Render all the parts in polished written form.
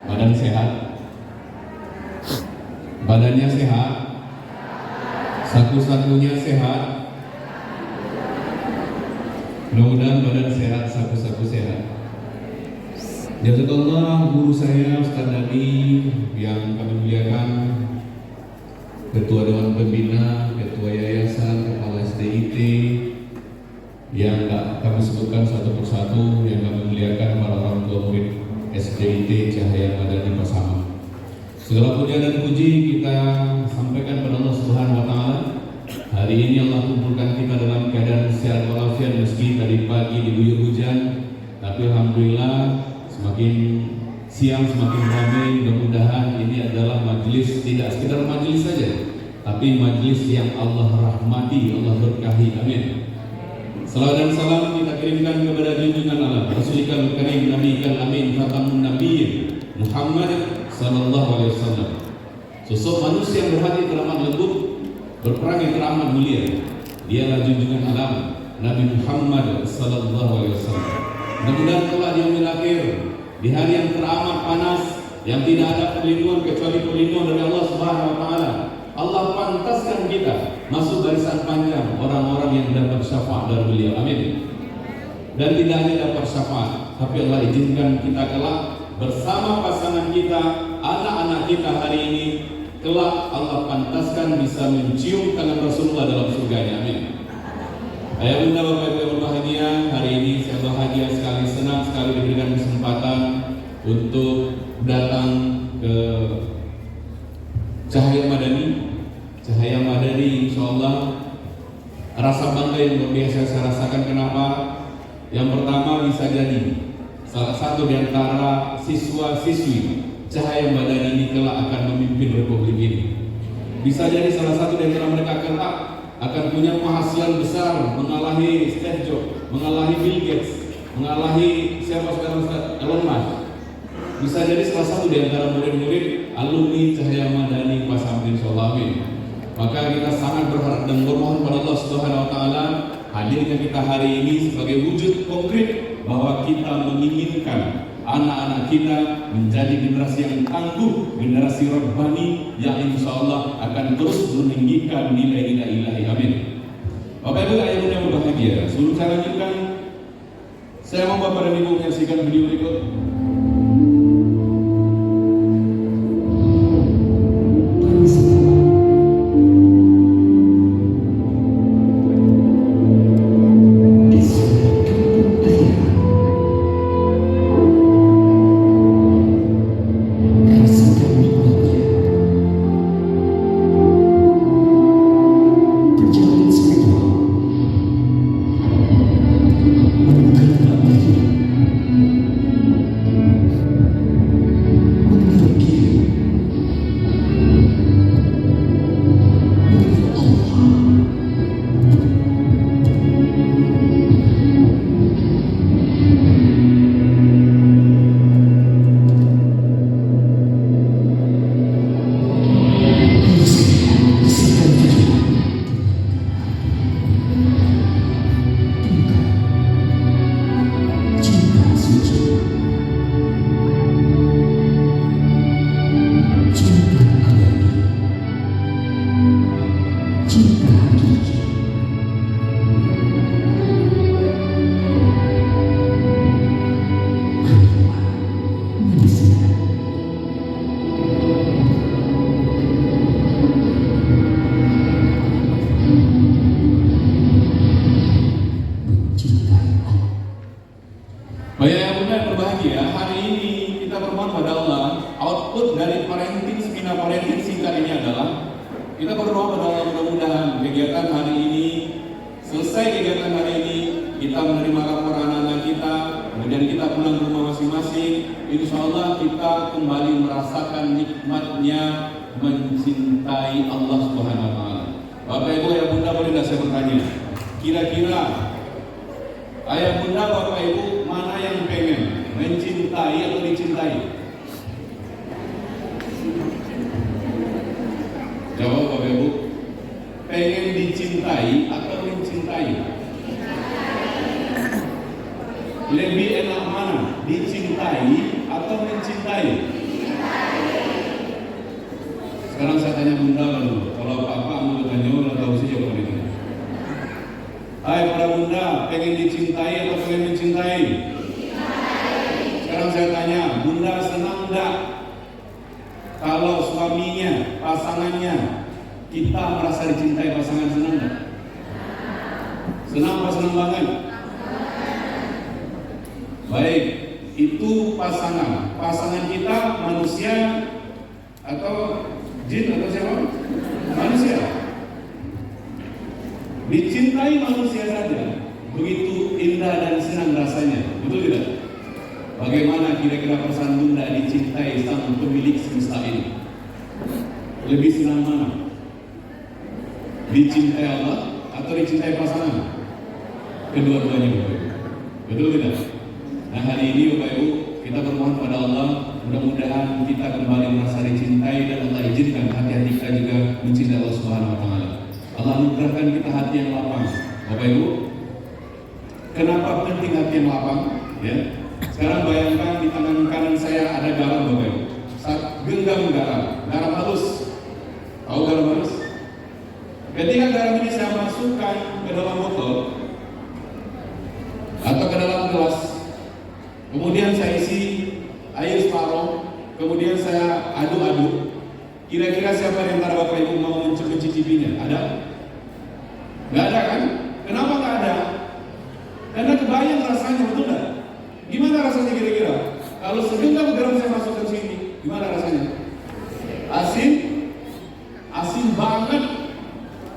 Badan sehat? Badannya sehat? Saku-sakunya sehat? Mudah-mudahan badan sehat, saku-saku sehat. Jazakallah guru saya Ustaz Nabi yang kami muliakan, Ketua Dewan Pembina, Ketua Yayasan, Kepala SDIT, yang kami sebutkan satu persatu, yang kami muliakan para orang tua murid SDIT Cahaya Madani Pasaman. Segala puja dan puji kita sampaikan pada Allah Subhanahu wa Ta'ala. Hari ini Allah kumpulkan kita dalam keadaan sehat walafiat, meski tadi pagi diguyur hujan, tapi alhamdulillah semakin siang semakin ramai. Mudah-mudahan ini adalah majelis, tidak sekedar majelis saja, tapi majelis yang Allah rahmati, Allah berkahi. Amin. Salawat dan salam kita kirimkan kepada junjungan Allah Rasulul Karim Nabi Amin Khatamun Nabiyyin Muhammad sallallahu alaihi wasallam, sosok manusia yang berhati teramat lembut, berperangai teramat mulia. Dialah junjungan alam Nabi Muhammad sallallahu alaihi wasallam. Mudah-mudahan kelak dia melahir di hari yang teramat panas, yang tidak ada perlindungan kecuali perlindungan dari Allah Subhanahu wa Ta'ala. Allah pantaskan kita masuk barisan panjang orang-orang yang dapat syafaat dari beliau. Amin. Dan tidak hanya dapat syafaat, tapi Allah izinkan kita kelak bersama pasangan kita, anak-anak kita hari ini, kelak Allah pantaskan bisa mencium tangan Rasulullah dalam surganya. Amin. Ayah bunda bapak ibu yang berbahagia, hari ini saya bahagia sekali, senang sekali diberikan kesempatan untuk datang ke Cahaya Madani. Cahaya Madani, insya Allah rasa bangga yang luar biasa saya rasakan. Kenapa? Yang pertama, bisa jadi salah satu di antara siswa-siswi Cahaya Madani ini kelak akan memimpin Republik ini. Bisa jadi salah satu di antara mereka kelak akan punya penghasilan besar, mengalahi Steve Jobs, mengalahi Bill Gates, mengalahi siapa sekarang Elon Musk. Bisa jadi salah satu di antara murid-murid alumni Cahaya Madani Pasaman, insyaallah. Amin. Maka kita sangat berharap dan bermohon pada Allah Subhanahu wa Ta'ala hadirnya kita hari ini sebagai wujud konkret bahwa kita menginginkan anak-anak kita menjadi generasi yang tangguh, generasi rabbani yang insyaallah akan terus meninggikan nilai-nilai ilahi. Amin. Bapak Ibu ayah bunda yang berbahagia, sebelum saya lanjutkan, saya mau Bapak dan Ibu menyaksikan video berikut. Kita berdoa pada Allah mudah-mudahan kegiatan hari ini, selesai kegiatan hari ini, kita menerima laporan anak-anak kita, kemudian kita pulang ke rumah masing-masing. Insya Allah kita kembali merasakan nikmatnya mencintai Allah Subhanahu wa Ta'ala. Bapak Ibu ayah bunda, boleh tidak saya bertanya? Kira-kira ayah bunda bapak ibu mana yang pengen mencintai atau dicintai? Jawab Bapak Ibu. Pengen dicintai atau mencintai? Lebih enak mana? Dicintai atau mencintai? Sekarang saya tanya bunda lalu, kalau papa mau tanya, lalu tahu sih jawaban itu. Hai para bunda, pengen dicintai atau pengen mencintai? Sekarang saya tanya, bunda senang enggak kalau suaminya, pasangannya, kita merasa dicintai pasangan, senang enggak? Senang apa senang banget? Baik, itu pasangan kita manusia atau jin atau siapa? Manusia. Dicintai manusia saja begitu indah dan senang rasanya, betul tidak? Bagaimana kira-kira perasaan bunda dicintai sang pemilik semesta ini? Lebih senang mana? Dicintai Allah atau dicintai pasangan? Kedua-duanya, Bapak Ibu. Betul tidak? Nah, hari ini Bapak Ibu, kita bermohon pada Allah, mudah-mudahan kita kembali merasa dicintai dan Allah izinkan hati-hati kita juga mencintai Allah Subhanahu wa taala. Allah anugerahkan kita hati yang lapang. Bapak Ibu, kenapa penting hati yang lapang? Ya. Sekarang bayangkan di tangan kanan saya ada garam, Bapak Ibu. Saat genggam garam halus. Tahu garam halus? Ketika garam ini saya masukkan ke dalam botol atau ke dalam gelas, kemudian saya isi air separuh, kemudian saya aduk-aduk. Kira-kira siapa di antara Bapak Ibu mau mencicipinya? Ada? Nggak ada kan? Kenapa nggak ada? Karena kebayang rasanya, betul nggak? Gimana rasanya kira-kira? Kalau segenggam garam saya masukkan sini, gimana rasanya? Asin? Asin banget.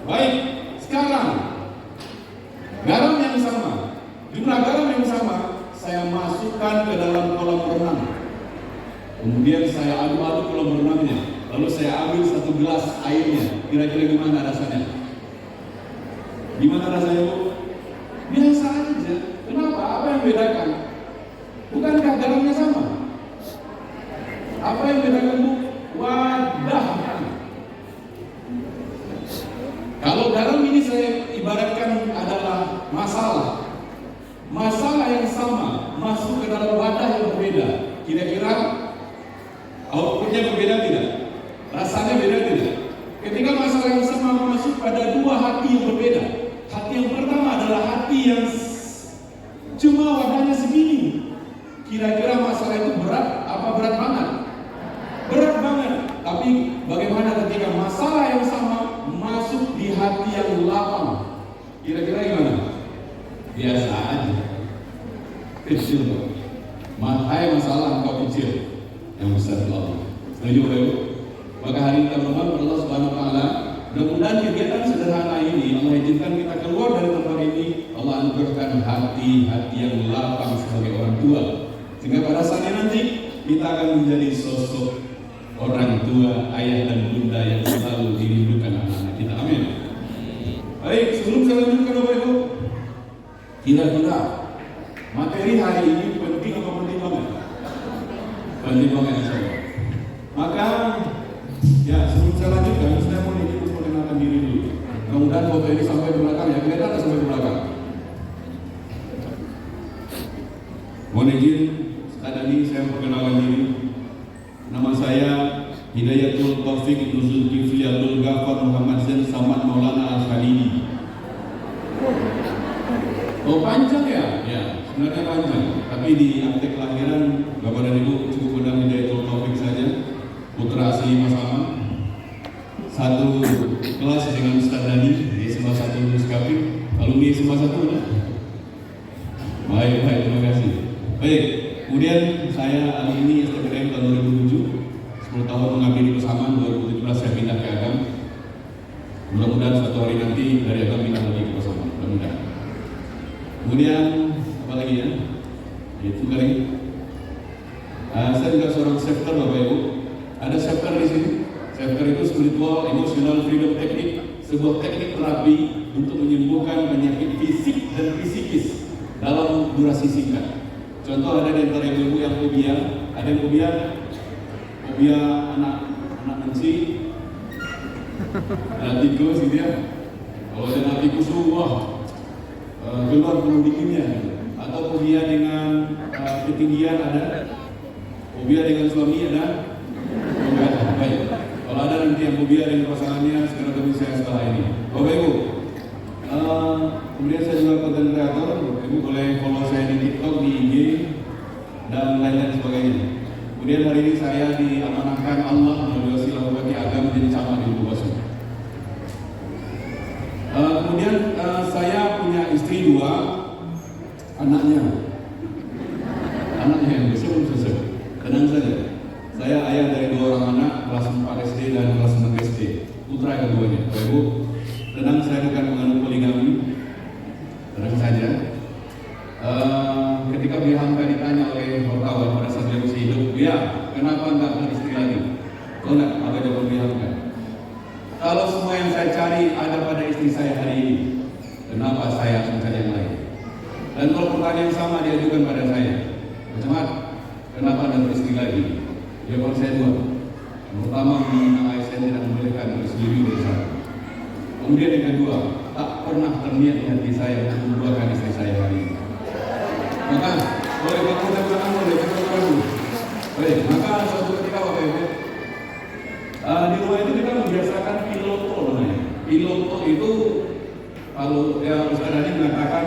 Baik, sekarang garam yang sama, jumlah garam yang sama, saya masukkan ke dalam kolam renang. Kemudian saya aduk-aduk kolam renangnya. Lalu saya ambil satu gelas airnya. Kira-kira gimana rasanya? Gimana rasanya, Bu? Biasa aja. Kenapa? Apa yang bedakan? Bukankah garamnya sama? Apa yang bedakan, Bu? Wadahnya. Kalau garam ini saya ibaratkan adalah masalah. Masalah yang sama masuk ke dalam wadah yang berbeda. Kira-kira outputnya berbeda tidak? Rasanya beda tidak? Ketika masalah yang sama masuk pada dua hati yang berbeda. Hati yang pertama adalah hati yang cuma wadahnya segini. Kira-kira masalah itu berat apa berat banget? Berat banget. Tapi bagaimana ketika masalah yang sama masuk di hati yang lapang? Kira-kira gimana? Biasa aja. Kecil kok. Hai masalah engkau kecil, yang besar itu Allah. Setuju Bapak Ibu? Maka hari kita bermohon kepada Allah Subhanahu wa taala, mudah-mudahan kegiatan sederhana ini Allah izinkan kita keluar dari tempat ini, Allah anugerahkan hati-hati yang lapang sebagai orang tua, sehingga pada saatnya nanti kita akan menjadi sosok orang tua, ayah dan bunda yang selalu dirindukan anak-anak kita. Amin. Baik, sebelum saya lanjutkan Bapak Ibu, kira-kira materi hari ini penting apa penting banget? Penting banget insyaallah. Maka ya sebelum saya lanjutkan, saya mau izin untuk mengenalkan diri dulu. Mudah-mudahan foto ini sampai ke belakang ya, kelihatan atau sampai ke belakang? Mohon izin, sekali saya perkenalkan diri. Nama saya Hidayatul Taufik Ibnu Zulkifli Abdul Ghaffar Muhammad Zain Samad Maulana Al-Khalidi. Oh panjang ya? Ya, sebenarnya panjang. Tapi di akte kelahiran Bapak dan Ibu cukup benar Hidayatul Taufik saja. Putra asli Mas Aman. Satu kelas dengan Ustaz Dani di SMA 1 Muskapim. Alumni SMA 1 mana? Baik, terima kasih. Baik, kemudian saya alumni STPDN tahun 2007. 10 tahun mengabdi di Pasaman, 2017 saya pindah ke Agam. Mudah-mudahan suatu hari nanti dari Agam pindah lagi ke Pasaman. Mudah-mudahan. Kemudian apa lagi ya? Itu kali. Saya juga seorang chapter Bapak Ibu. Ada chapter di sini. Chapter itu spiritual, emotional freedom technique, sebuah teknik terapi untuk menyembuhkan penyakit fisik dan psikis dalam durasi singkat. Contoh ada di antara ibu-ibu yang fobia, ada yang fobia anak menci, ada tikus gitu ya. Kalau ada anak tikus wah keluar penuh dinginnya. Atau fobia dengan ketinggian ada, fobia dengan suami ada, Enggak, baik. Kalau ada nanti yang mau biarin pasangannya, segera temui saya setelah ini. Bapak Ibu, kemudian saya juga konten kreator. Bapak Ibu boleh follow saya di TikTok, di IG, dan lain-lain sebagainya. Kemudian hari ini saya diamanahkan Allah melalui wasilah bagi agama menjadi camat di Lubuk. Kemudian saya punya istri 2, anaknya yang besar belum selesai. Tenang saja. Saya ayah dari 2 orang anak, kelas 4 SD dan kelas 6 SD. Putra keduanya. Bapak Ibu, tenang, saya bukan menganut poligami. Tenang saja. Ketika beliau Hamka ditanya oleh wartawan pada saat dia masih hidup, ya kenapa enggak beristri lagi? Kau enggak, apa jawab beliau Hamka? Kalau semua yang saya cari ada pada istri saya hari ini, kenapa saya harus mencari yang lain? Dan kalau pertanyaan yang sama diajukan pada saya, Camat, kenapa anda beristri lagi? Jawaban saya 2. Yang pertama, mengenang ASN tidak membolehkan berselingkuh dari sana. Kemudian yang kedua, tak pernah terniat di hati saya untuk membuahkan istri saya hari ini. Maka boleh kamu tangan, boleh kamu. Baik, maka suatu ketika Bapak Ibu, di rumah itu kita membiasakan piloto namanya. Piloto itu kalau ya Ustaz Dhani mengatakan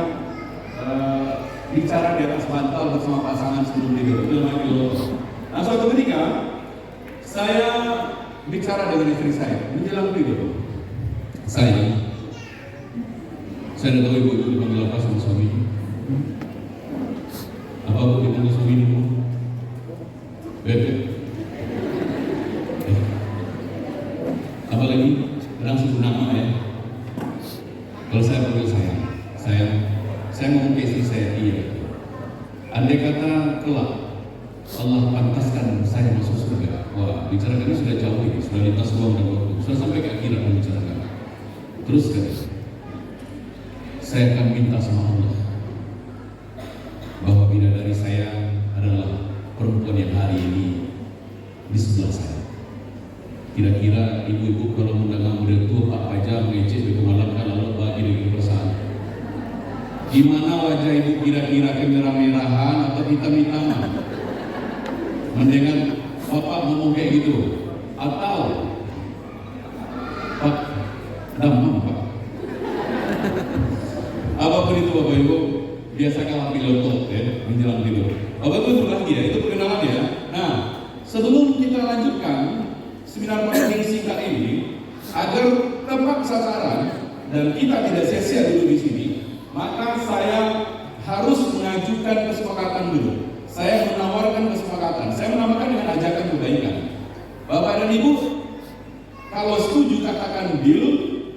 bicara di atas bantal bersama pasangan sebelum tidur, itu namanya piloto. Nah suatu ketika saya bicara dengan istri saya menjelang tidur. Saya tidak tahu ibu dipanggil apa sama suami. Apa bu dipanggil suami ini bu? Bebek. Apa lagi? Kadang sebut nama ya. Kalau saya panggil saya ngomong ke istri saya iya. Andai kata kelak Allah pantaskan saya masuk surga. Wah, bicarakan ini sudah jauh ini, sudah lintas ruang dan waktu, sudah sampai ke akhirat membicarakan. Terus kan, saya akan minta sama Allah bahwa bidadari saya adalah perempuan yang hari ini di sebelah saya. Kira-kira ibu-ibu kalau mendengar muda tua Pak Fajar mengejek begitu malam kan lalu bagi dengan perasaan. Gimana wajah ibu kira-kira kemerah-merahan atau hitam-hitaman? Mendengar bapak ngomong kayak gitu, atau Pak damam Pak. Apapun itu Bapak Ibu, biasa kalah piloto ya menjelang tidur. Bapak Ibu itu lagi ya, itu perkenalan ya. Nah, sebelum kita lanjutkan seminar parenting singkat ini, agar tepat sasaran dan kita tidak sia-sia dulu di sini, maka saya harus mengajukan kesepakatan dulu. Saya menawarkan kesepakatan. Saya menamakan dengan ajakan kebaikan. Bapak dan Ibu, kalau setuju katakan deal,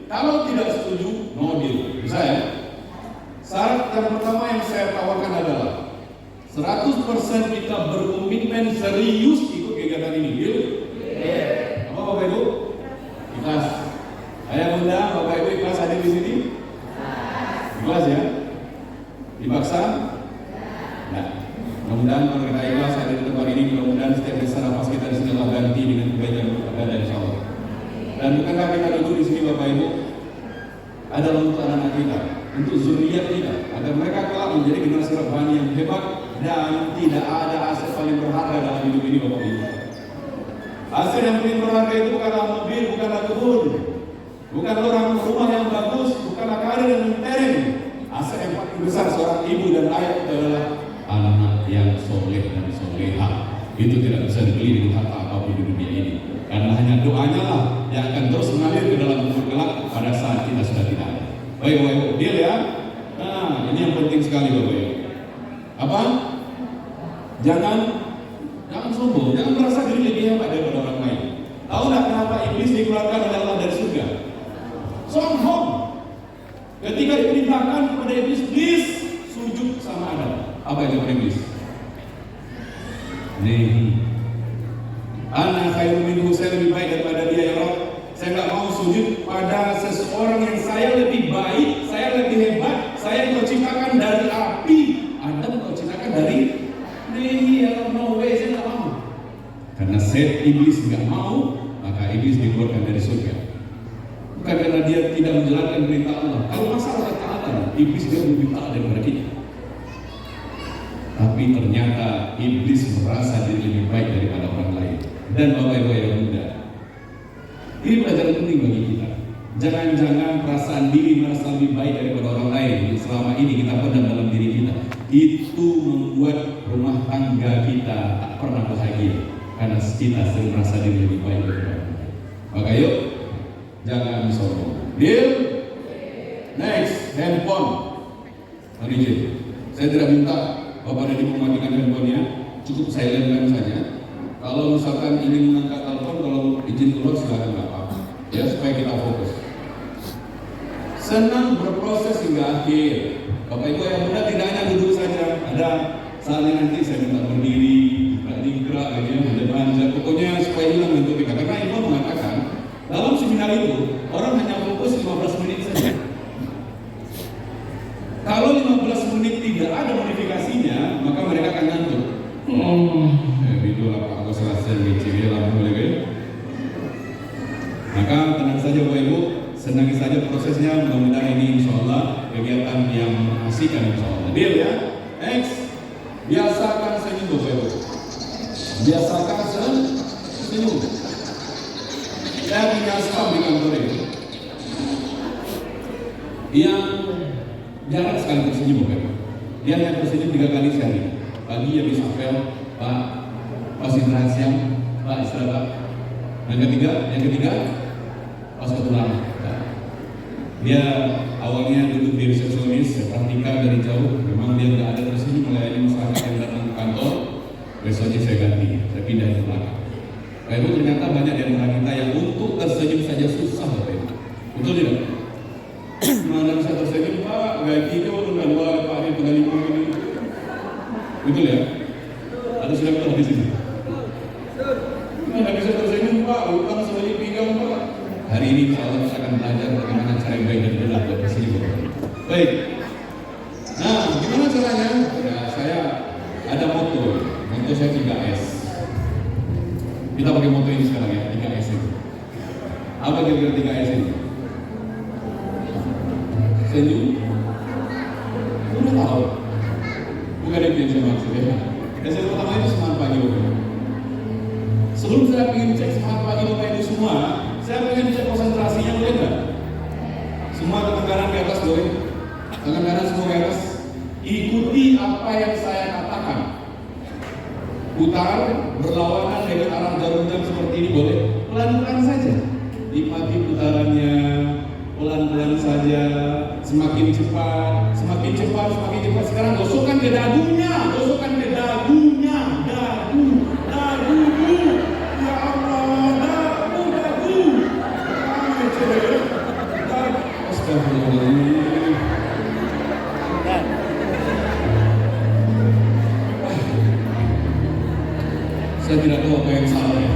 kalau tidak setuju no deal. Bisa ya? Syarat yang pertama yang saya tawarkan adalah 100% kita berkomitmen serius ikut kegiatan ini. Deal? Apa Bapak Ibu? Ikhlas. Saya undang Bapak Ibu ikhlas hadir di sini? Ikhlas ya? Dipaksa? Nah, mudah-mudahan kalau kita ikhlas hadir di tempat ini, mudah-mudahan setiap desa nafas kita di sini Allah ganti dengan kebaikan berkah insya Allah. Dan bukankah kita duduk di sini Bapak Ibu adalah untuk anak-anak kita, untuk zuriat kita, agar mereka kelak menjadi generasi rohani yang hebat dan tidak ada aset paling berharga dalam hidup ini Bapak Ibu. Aset yang paling berharga itu bukanlah mobil, bukanlah kebun, bukan rumah yang bagus, bukanlah karir yang mentereng. Aset yang paling besar seorang ibu dan ayah adalah anak yang soleh dan soleha. Itu tidak bisa dibeli dengan harta apapun di dunia ini, karena hanya doanya lah yang akan terus mengalir ke dalam umur kelak pada saat kita sudah tidak ada. Baik Bapak Ibu, deal ya. Nah, ini yang penting sekali Bapak Ibu. Apa? Jangan sombong, jangan merasa diri lebih hebat daripada orang lain. Tahu nggak kenapa iblis dikeluarkan oleh Allah dari surga? Sombong. Ketika diperintahkan kepada iblis sujud sama Adam. Apa itu iblis? Nih, anak khairun minhu, saya lebih baik daripada dia ya Rabb. Saya nggak mau sujud pada seseorang yang saya lebih baik, saya lebih hebat. Saya kau ciptakan dari api, Adam kau ciptakan dari ya no way, saya nggak mau. Karena iblis nggak mau, maka iblis dikeluarkan dari surga. Bukan karena dia tidak menjalankan perintah Allah. Kalau masalah ketaatan, iblis dia lebih taat daripada kita. Tapi ternyata iblis merasa diri lebih baik daripada orang lain. dan Bapak Ibu yang muda. Ini pelajaran penting bagi kita. Jangan-jangan perasaan diri merasa lebih baik daripada orang lain yang selama ini kita pendam dalam diri kita. Itu membuat rumah tangga kita tak pernah bahagia karena kita sering merasa diri lebih baik daripada orang lain. Maka yuk, jangan sombong. Deal? Next, handphone. Mari izin. Saya tidak minta Bapak Dedi mematikan handphonenya, cukup silentkan saja. Kalau misalkan ingin mengangkat telepon, kalau izin keluar silakan, nggak apa-apa. Ya, supaya kita fokus. Senang berproses hingga akhir. Bapak Ibu yang muda tidak hanya duduk saja. Ada saatnya nanti saya minta berdiri, gerak aja, manjat. Pokoknya supaya hilang bentuk kita. Karena Ibu mengatakan dalam seminar itu orang hanya fokus 15 menit saja. Kalau 15 menit tidak ada modifikasinya, maka mereka akan ngantuk. Itulah Pak Agus Rasen Gicil lah boleh. Maka tenang saja Bapak Ibu, senangi saja prosesnya. Mudah-mudahan ini insya Allah kegiatan yang mengasihkan insya Allah. Deal ya. Next, biasakan senyum Bapak Ibu. Biasakan senyum. Saya punya staff di kantor ini yang jarang sekali tersenyum Bapak Ibu. Dia hanya tersenyum 3 kali sehari. Pagi dia bisa apel, Pak, pas istirahat siang, Pak istirahat. Yang ketiga, pas ketulang. Dia awalnya duduk di resepsionis, saya perhatikan dari jauh, memang dia nggak ada tersenyum melayani masyarakat yang datang ke kantor. Besoknya saya ganti, saya pindah ke belakang. Bapak Ibu, ternyata banyak di antara kita yang untuk tersenyum saja susah Bapak Ibu. Betul tidak? Mana bisa tersenyum Pak, gajinya udah 2 Pak, ini pengalimu ini. Betul ya? Ada sudah betul di sini. Mana bisa tersenyum Pak, utang sebagai pinggang Pak. Hari ini insya Allah kita akan belajar bagaimana cara yang baik dan benar buat tersenyum. Baik. Nah, gimana caranya? Ya, saya ada moto saya 3S. Kita pakai moto ini sekarang ya, 3S itu. Apa kira-kira 3S ini? Senyum. Udah tahu. Bukan itu yang saya maksud ya. Dan pertama itu semangat pagi Bapak Ibu. Sebelum saya ingin cek semangat pagi Bapak Ibu semua, saya ingin cek konsentrasinya boleh nggak? Semua tangan kanan ke atas boleh? Tangan kanan semua ke atas. Ikuti apa yang saya katakan. Putar berlawanan dengan arah jarum jam seperti ini boleh? Pelan-pelan saja. Nikmati putarannya, pelan-pelan saja. Semakin cepat. Sekarang gosokkan ke dagunya, dagu. Ya Allah, dagu. Astagfirullahaladzim. Saya tidak tahu apa yang salah ya.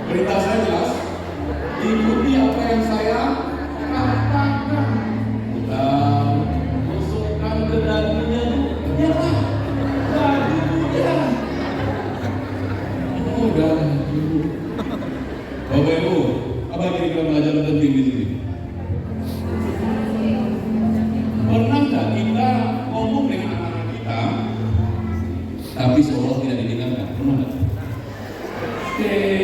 Perintah saya jelas. Ikuti apa yang saya katakan. Masukkan ke dagunya. Ya Pak, dagunya. Oh dagu. Bapak Ibu, apa kira-kira pelajaran penting di sini? Pernah nggak kita ngomong dengan anak-anak kita, tapi seolah tidak didengarkan? Pernah nggak?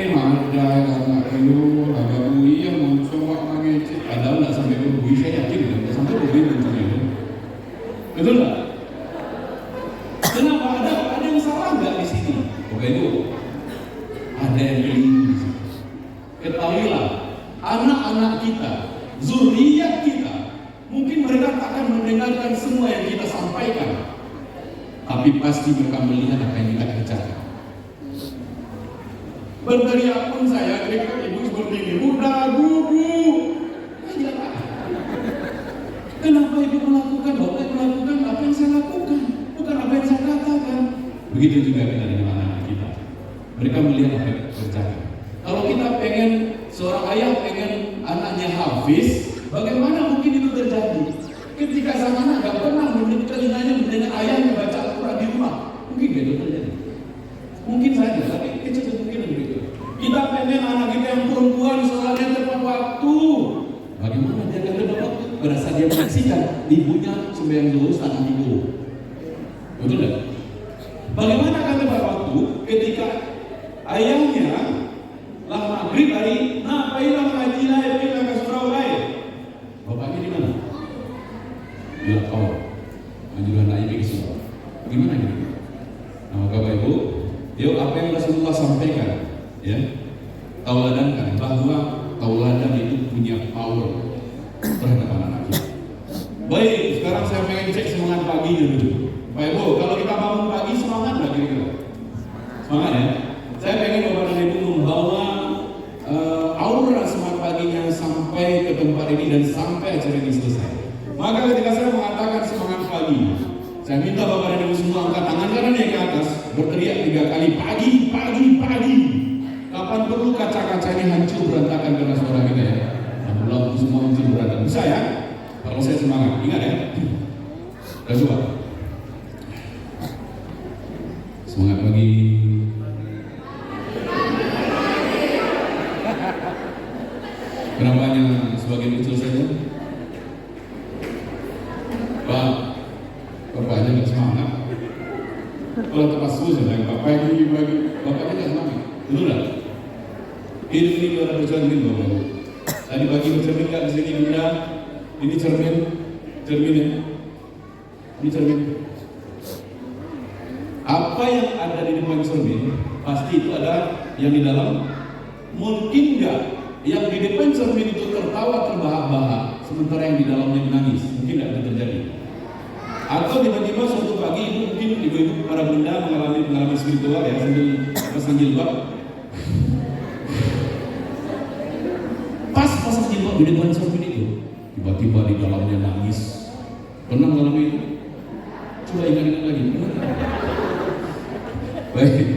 Mada anak itu, agak bui yang mencoba mengecek. Padahal nggak sampai berbui, saya yakin nggak sampai berbui munculnya. Betul nggak? Kenapa ada yang salah nggak di sini? Bapak Ibu, ada yang keliru di sini. Ketahuilah, anak-anak kita, zuriat kita, mungkin mereka tak akan mendengarkan semua yang kita sampaikan, tapi pasti mereka melihat apa yang kita kerjakan. Berteriak pun saya, ketika ibu seperti ini, dagu. Kenapa ibu melakukan? Bapak melakukan apa yang saya lakukan, bukan apa yang saya katakan. Begitu juga kita dengan anak-anak kita. Mereka melihat apa yang kita kerjakan. Kalau kita pengen, seorang ayah pengen anaknya hafiz, bagaimana mungkin itu terjadi? Ketika sang anak gak pernah telinganya mendengar ayahnya baca Al-Quran di rumah, mungkin itu terjadi. Mungkin saja, tapi kecil kemungkinan begitu. Kita pengen anak kita yang perempuan sholatnya tepat waktu. Bagaimana dia akan tepat waktu? Pada saat dia menyaksikan ibunya sembahyang zuhur setengah 3. Betul tidak? Bagaimana akan tepat waktu ketika Ayahnya lah maghrib hari, ngapainlah ngaji lah, ngapainlah ke surau lah. Bapaknya di mana? Di Lakau. Anjuran anaknya ke surau. Gimana gitu? Nah, Bapak Ibu, yuk apa yang Rasulullah sampaikan, ya, tauladankan bahwa tauladan itu punya power terhadap anak-anak kita. Baik, sekarang saya pengen cek semangat pagi dulu. Pak Ibu, kalau kita bangun pagi semangat nggak kira-kira? Semangat ya? Saya pengen Bapak dan Ibu membawa aura semangat paginya sampai ke tempat ini dan sampai acara ini selesai. Maka ketika saya mengatakan semangat pagi, saya minta Bapak dan Ibu semua angkat tangan kanan yang ke atas, berteriak 3 kali, pagi, pagi, pagi. Kapan perlu kaca-kacanya hancur berantakan karena suara kita ya. Lampu semua hancur berantakan. Bisa ya? Kalau saya semangat, ingat ya. Udah coba. Semangat pagi. Kenapa hanya sebagian kecil saja? Pak, bapaknya nggak semangat. Kalau tepat susah, yang pagi, bapaknya nggak semangat. Betul nggak? Ini orang bercermin Bapak. Tadi pagi bercermin nggak di sini Bunda? Ini cermin ya. Ini cermin. Apa yang ada di depan cermin pasti itu ada yang di dalam. Mungkin nggak yang di depan cermin itu tertawa terbahak-bahak, sementara yang di dalamnya menangis? Mungkin nggak itu terjadi. Atau tiba-tiba suatu pagi mungkin ibu-ibu para bunda mengalami pengalaman spiritual ya, sambil jilbab. Pas pasang jilbab di depan cermin itu, tiba-tiba di dalamnya nangis. Pernah mengalami itu? Coba ingat-ingat lagi. Baik.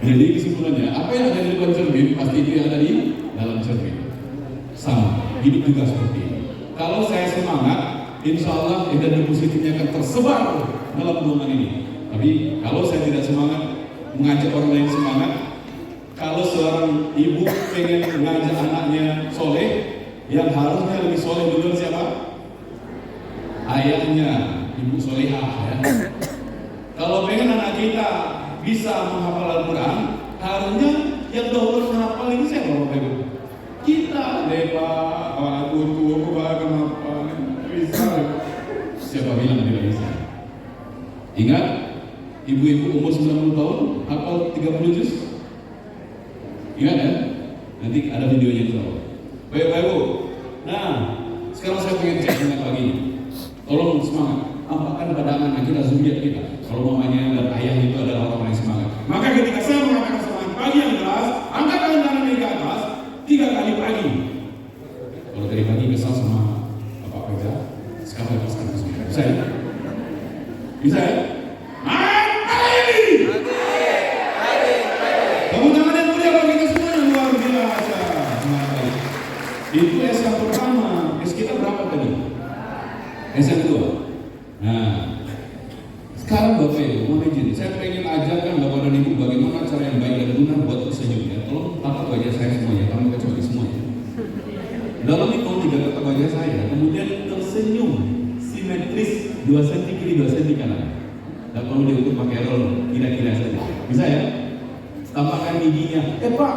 Jadi kesimpulannya, apa yang ada di depan cermin pasti itu yang ada di dalam cermin. Sama, hidup juga seperti ini. Kalau saya semangat, insya Allah energi positifnya akan tersebar dalam ruangan ini. Tapi kalau saya tidak semangat, mengajak orang lain semangat. Kalau seorang ibu pengen mengajak anaknya soleh, yang harusnya lebih soleh dulu siapa? Ayahnya, ibu solehah ya. Kalau pengen anak kita bisa menghafal Al-Quran, harusnya yang dahulu menghafal ini siapa Bapak Ibu? Kita, Bapak, aku bakal menghafal, bisa. Siapa bilang tidak bisa? Ingat, ibu-ibu umur 90 tahun, hafal 30 juz? Ingat ya? Nanti ada videonya itu. Baik Bapak Ibu. Nah, sekarang saya pengen cek dengan pagi ini. Tolong semangat. Apakan pada anak kita, zuriat kita. Kalau mamanya dan ayah itu adalah orang yang semangat. Maka ketika saya mengatakan semangat pagi yang keras, angkat tangan ke atas 3 kali pagi. Kalau dari pagi kesal sama Bapak kerja, sekarang lepaskan ke semua. Bisa ya? Bisa ya? Tepuk tangan yang mulia bagi kita semua yang luar biasa. Itu S yang pertama. S kita berapa tadi? S yang kedua. Nah, sekarang Bapak Ibu, mohon izin, saya pengen ajarkan Bapak dan Ibu bagaimana cara yang baik dan benar buat tersenyum ya. Tolong tatap wajah saya semuanya, kamu kecuali semuanya. Dalam itu 3 tatap wajah saya, kemudian tersenyum simetris 2 cm kiri 2 cm kanan. Dan perlu diukur pakai roll, kira-kira saja. Bisa ya? Tambahkan giginya. Pak,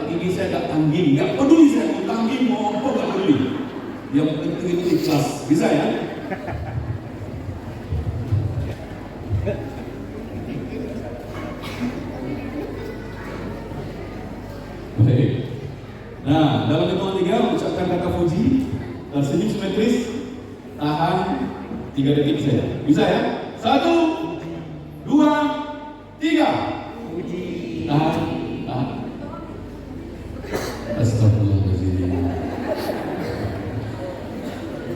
gigi saya tak tangging, nggak peduli saya mau tangging mau apa nggak peduli. Yang penting itu ikhlas. Bisa ya? Baik. Nah, dalam hitungan 3 ucapkan kata puji, tersenyum simetris, tahan 3 detik saja. Bisa ya? 1, 2, 3. Puji. Tahan. Astagfirullahaladzim.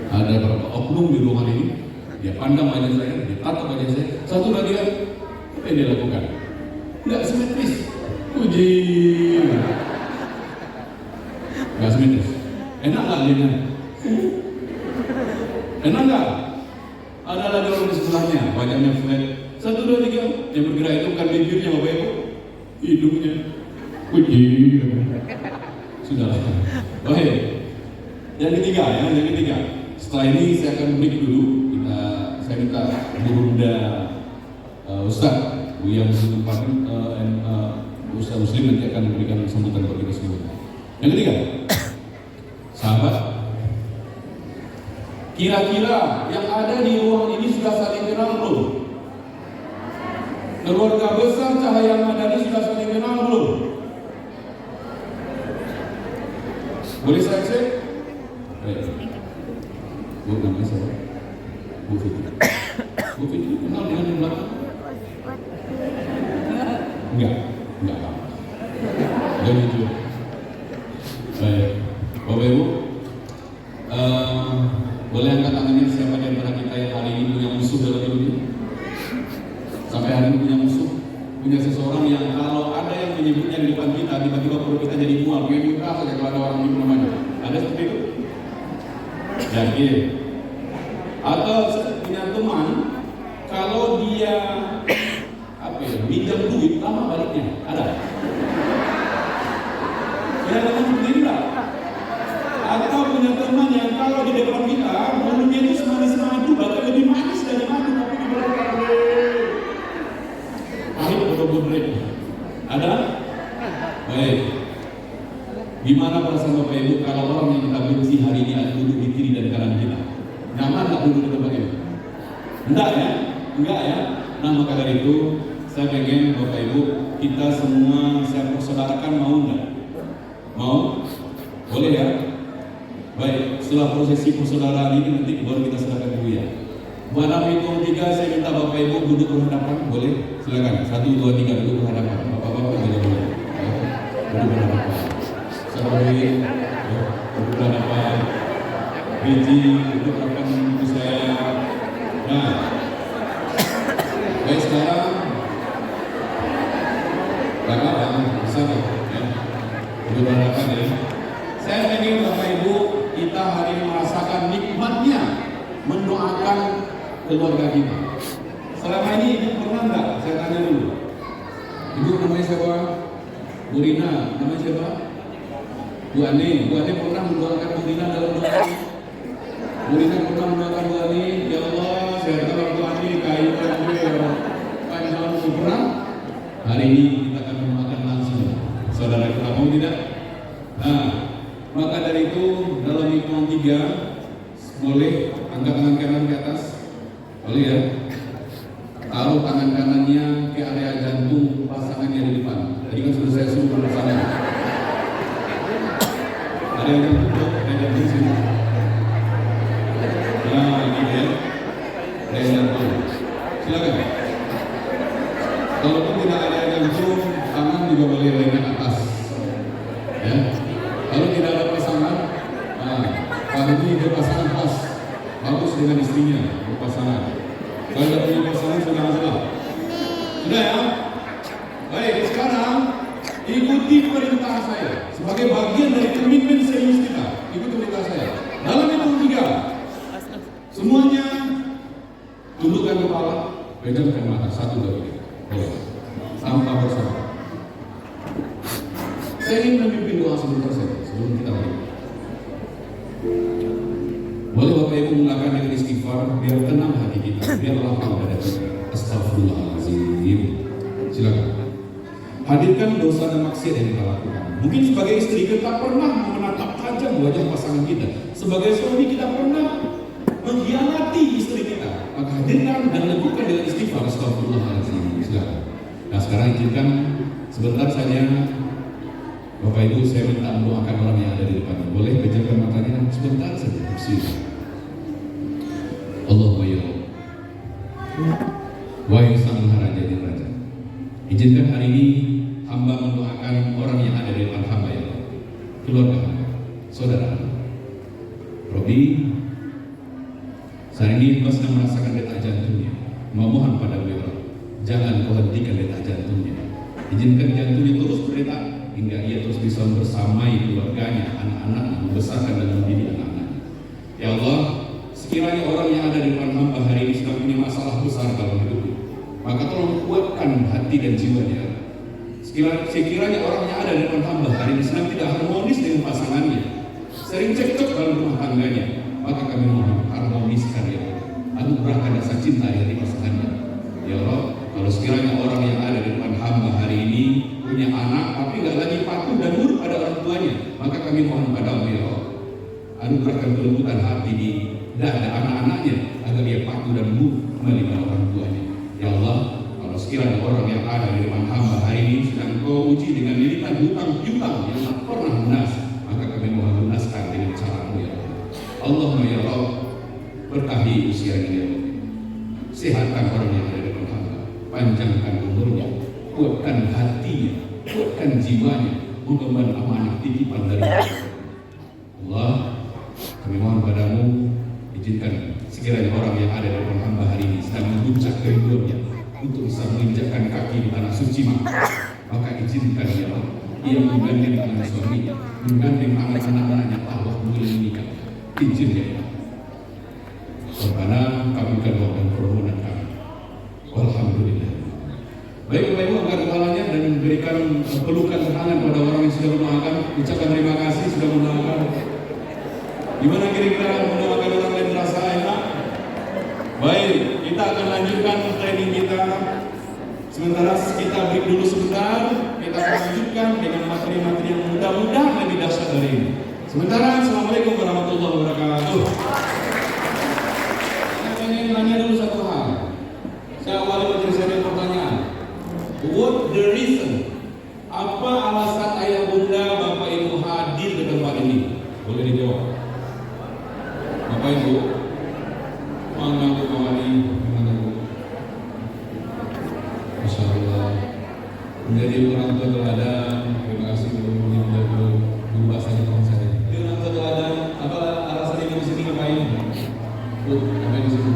Ada beberapa oknum di ruangan ini. Dia pandang wajah saya, dia tatap wajah saya. Satu lagi apa yang dia lakukan? Nggak simetris. Puji. Nggak simetris. Enak nggak lihatnya? Enak nggak? Ada lagi orang di sebelahnya, wajahnya flat. 1, 2, 3. Yang bergerak itu bukan bibirnya Bapak Ibu, hidungnya. Puji. Sudahlah. Baik. Yang ketiga ya, yang ketiga. Setelah ini saya akan break dulu. Saya minta Bunda Ustaz yang menempatkan usaha muslim nanti akan memberikan sambutan bagi kita semua. Yang ketiga, sahabat, kira-kira yang ada di ruang ini sudah saling kenal belum? Keluarga besar Cahaya Madani sudah saling kenal belum? Boleh saya cek? Bu, namanya siapa? Bu Fitri. Bu Fitri kenal dengan yang belakang? Enggak apa. Jangan jujur. Baik, Bapak Ibu, boleh angkat tangannya siapa di antara kita yang hari ini punya musuh dalam hidup ini? Sampai hari ini punya musuh, punya seseorang yang kalau ada yang menyebutnya di depan kita, tiba-tiba perut kita jadi mual, pengen muka saja kalau ada orang nyebut namanya. Ada seperti itu? Yakin? Atau punya teman, kalau dia minjam duit lama baliknya, ada? Punya teman seperti itu enggak? Atau punya teman yang kalau di depan kita mulutnya itu semanis madu, bahkan lebih manis dari madu, tapi di belakang pahit bodoh-bodoh. Ada? Baik. Gimana perasaan Bapak Ibu kalau orang yang kita benci hari ini ada duduk di kiri dan kanan kita? Nyaman nggak duduk di tempat itu? Enggak ya? Enggak ya? Nah maka dari itu saya pengen Bapak Ibu kita semua saya persaudarakan, mau nggak? Mau? Boleh ya? Baik, setelah prosesi persaudaraan ini nanti baru kita serahkan dulu ya. Buat hitung 3 saya minta Bapak Ibu duduk berhadapan, boleh? Silakan. 1, 2, 3 duduk berhadapan. Bapak-bapak juga boleh. Duduk berhadapan. Sahabat, duduk berhadapan. Biji, duduk berhadapan ibu saya. Nah, baik sekarang. Kakak yang besar ya. Duduk berhadapan ya. Saya ingin Bapak Ibu kita hari ini merasakan nikmatnya mendoakan keluarga kita. Selama ini Ibu pernah enggak? Saya tanya dulu. Ibu namanya siapa? Bu Rina. Namanya siapa? Bu Ani. Bu Ani pernah mendoakan Bu Rina dalam doa? Bu Rina pernah mendoakan Bu Ani, ya Allah, sehatkan Bu Ani, kayu panjang pernah? Hari ini kita akan mendoakan langsung. Saudara kita mau tidak? Nah, maka dari itu dalam hitungan 3 boleh angkat tangan kanan ke atas, boleh ya. Taruh tangan kanannya ke area jantung pasangannya di depan. Tadi kan sudah saya suruh ke sana. Area jantung, area jantung sini. Nah ini ya, area jantung. Silakan. Kalaupun tidak ada jantung, tangan juga boleh lengan atas. Ya. Kalau tidak ada pasangan, nah, Pak ini berpasangan pas, bagus dengan istrinya berpasangan. Kalau tidak punya pasangan sudah masalah. Sudah ya? Baik, sekarang ikuti perintah saya sebagai bagian dari komitmen serius kita. Ikuti perintah saya. Dalam hitung 3, semuanya tundukkan kepala, pejamkan mata. 1, 2, 3. Boleh. Tanpa bersama. Saya ingin memimpin doa sebentar saja sebelum kita mulai. Boleh Bapak Ibu mulakan dengan istighfar biar tenang hati kita, biar lapang dada kita. Astagfirullahaladzim. Silakan. Hadirkan dosa dan maksiat yang kita lakukan. Mungkin sebagai istri kita pernah menatap tajam wajah pasangan kita. Sebagai suami kita pernah mengkhianati istri kita. Maka hadirkan dan lakukan dengan istighfar. Astagfirullahaladzim. Silakan. Nah sekarang izinkan sebentar saja Bapak Ibu, saya minta mendoakan orang yang ada di depan. Boleh pejamkan matanya sebentar saja. Bismillah. Allahumma ya Allah. Wahai Sang Maha Raja dan Raja. Izinkan hari ini hamba mendoakan orang yang ada di depan hamba ya Allah. Keluarga hamba, saudara Robi. Saat ini hamba sedang merasakan detak jantungnya. Memohon pada beliau, jangan kau hentikan detak jantungnya. Izinkan jantungnya terus berdetak hingga ia terus bisa bersamai keluarganya, anak-anaknya, membesarkan dan mendidik anak-anaknya. Ya Allah, sekiranya orang yang ada di depan hamba hari ini sedang punya masalah besar dalam hidupnya, maka tolong kuatkan hati dan jiwanya. Sekiranya orang yang ada di depan hamba hari ini sedang tidak harmonis dengan pasangannya, sering cekcok dalam rumah tangganya, maka kami mohon harmoniskan ya Allah, anugerahkan rasa cinta di hati pasangannya. Ya Allah, Kalau sekiranya orang yang ada di depan hamba hari ini punya anak tapi nggak lagi patuh dan nurut pada orang tuanya, maka kami mohon padamu ya Allah, anugerahkan kelembutan hati di dada anak-anaknya agar dia patuh dan nurut kembali pada orang tuanya. Ya Allah, kalau sekiranya orang yang ada di depan hamba hari ini sedang Kau uji dengan lilitan hutang-hutang yang tak pernah lunas, maka kami mohon lunaskan dengan cara-Mu ya Allah. Allahumma ya Rabb, berkahi usia ini ya Allah. Sehatkan orang yang ada di depan hamba, panjangkan umurnya, kuatkan hatinya, kuatkan jiwanya, mengemban amanah titipan dari Allah. Kami mohon padamu, izinkan sekiranya orang yang ada di depan hamba hari ini sedang memuncak kerinduannya untuk bisa menginjakkan kaki di tanah suci, maka izinkan ya Allah, ia menggandeng dengan suaminya, menggandeng anak-anaknya, Allah mulai menikah. Izin ya Allah. Rabbana kabulkan doa dan permohonan kami. Walhamdulillah. Baik Bapak Ibu, angkat kepalanya dan berikan pelukan tangan pada orang yang sudah mendoakan. Ucapkan terima kasih sudah mendoakan. Gimana kira-kira mendoakan orang lain merasa enak? Baik, kita akan lanjutkan training kita. Sementara kita break dulu sebentar, kita akan lanjutkan dengan materi-materi yang mudah-mudahan lebih dahsyat dari ini. Sementara, Assalamualaikum warahmatullahi wabarakatuh. Saya ingin tanya dulu satu hal. Saya awali materi saya dengan pertanyaan. What the reason? Apa alasan ayah bunda bapak ibu hadir di tempat ini? Boleh dijawab. Bapak ibu, mengaku kawani, mengaku. Masya Allah. Menjadi orang tua teladan. Terima kasih telah menjaga bahasanya konser. Jadi orang tua teladan. Apa alasan ibu di sini ngapain? Bu, ngapain di sini?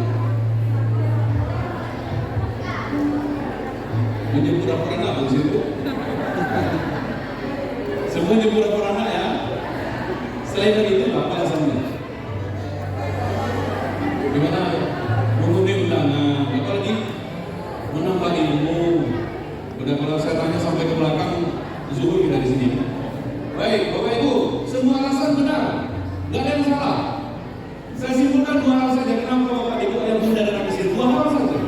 Menyebut laporan anak di situ. Semua menyebut laporan anak ya. Selain dari itu apa alasannya? Gimana? Mengundi undangan, apalagi menambah ilmu. Udah kalau saya tanya sampai ke belakang, zuhur kita di sini. Baik, Bapak Ibu, semua alasan benar, nggak ada yang salah. Saya simpulkan dua hal saja. Kenapa Bapak Ibu ayah bunda datang ke sini? Dua hal saja.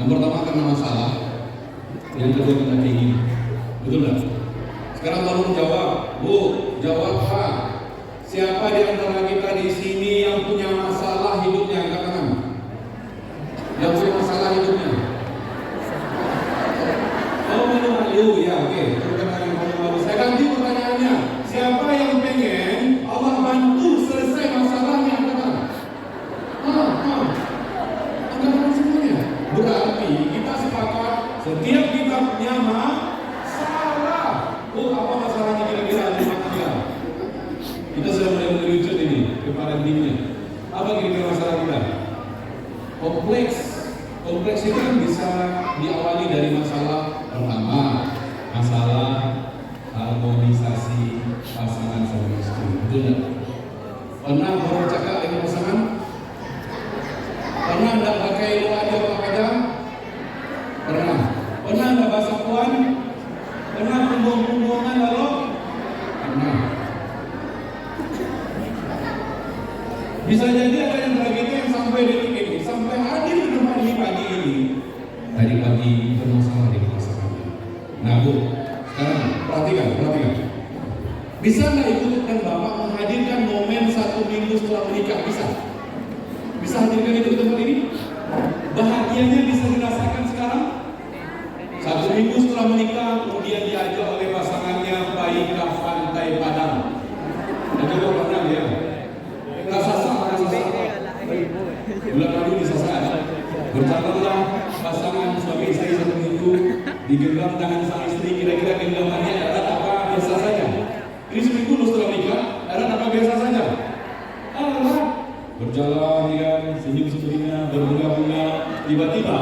Yang pertama karena masalah, yang kedua karena keinginan. Betul nggak? Sekarang tolong jawab, Bu, jawab Pak. Siapa di antara kita di sini yang punya masalah hidupnya? Angkat tangan. Yang punya masalah hidupnya? Oh, malu, ya, oke. Terkena yang malu. Saya ganti pertanyaannya. Siapa yang pengen Allah bantu selesai masalahnya? Angkat tangan. Angkat tangan semuanya. Berarti kita sepakat setiap kita punya masalah. Oh, apa masalahnya kira-kira? Kita sudah mulai melucut ini ke paradigmanya. Apa kira-kira masalah kita? Kompleks itu kan bisa diawali dari masalah pertama, masalah harmonisasi pasangan suami istri. Betul nggak? Pernah baru cakap dengan pasangan? Pernah nggak pakai doa dia pakai? Pernah. Pernah nggak bahasa puan? Pernah punggung-punggungan lalu? Pernah. Bisa jadi ada yang begitu yang sampai detik ini, sampai hadir di rumah ini pagi ini. Tadi pagi bermasalah dengan pasangannya. Nah Bu, sekarang perhatikan. Bisa nggak Ibu dan Bapak menghadirkan momen 1 minggu setelah menikah? Bisa hadirkan itu ke tempat ini? Bahagianya bisa dirasakan sekarang? 1 minggu setelah menikah, kemudian diajak oleh pasangannya bayi ke pantai Padang. Dan juga pernah ya. Bulan lalu di Sasak, berjalanlah pasangan suami istri 1 minggu, digenggam tangan sang istri. Kira-kira genggamannya erat apa biasa saja? Ini 1 minggu setelah nikah, erat apa biasa saja? Erat. Berjalan ya, senyum senyumnya, berbunga-bunga. Tiba-tiba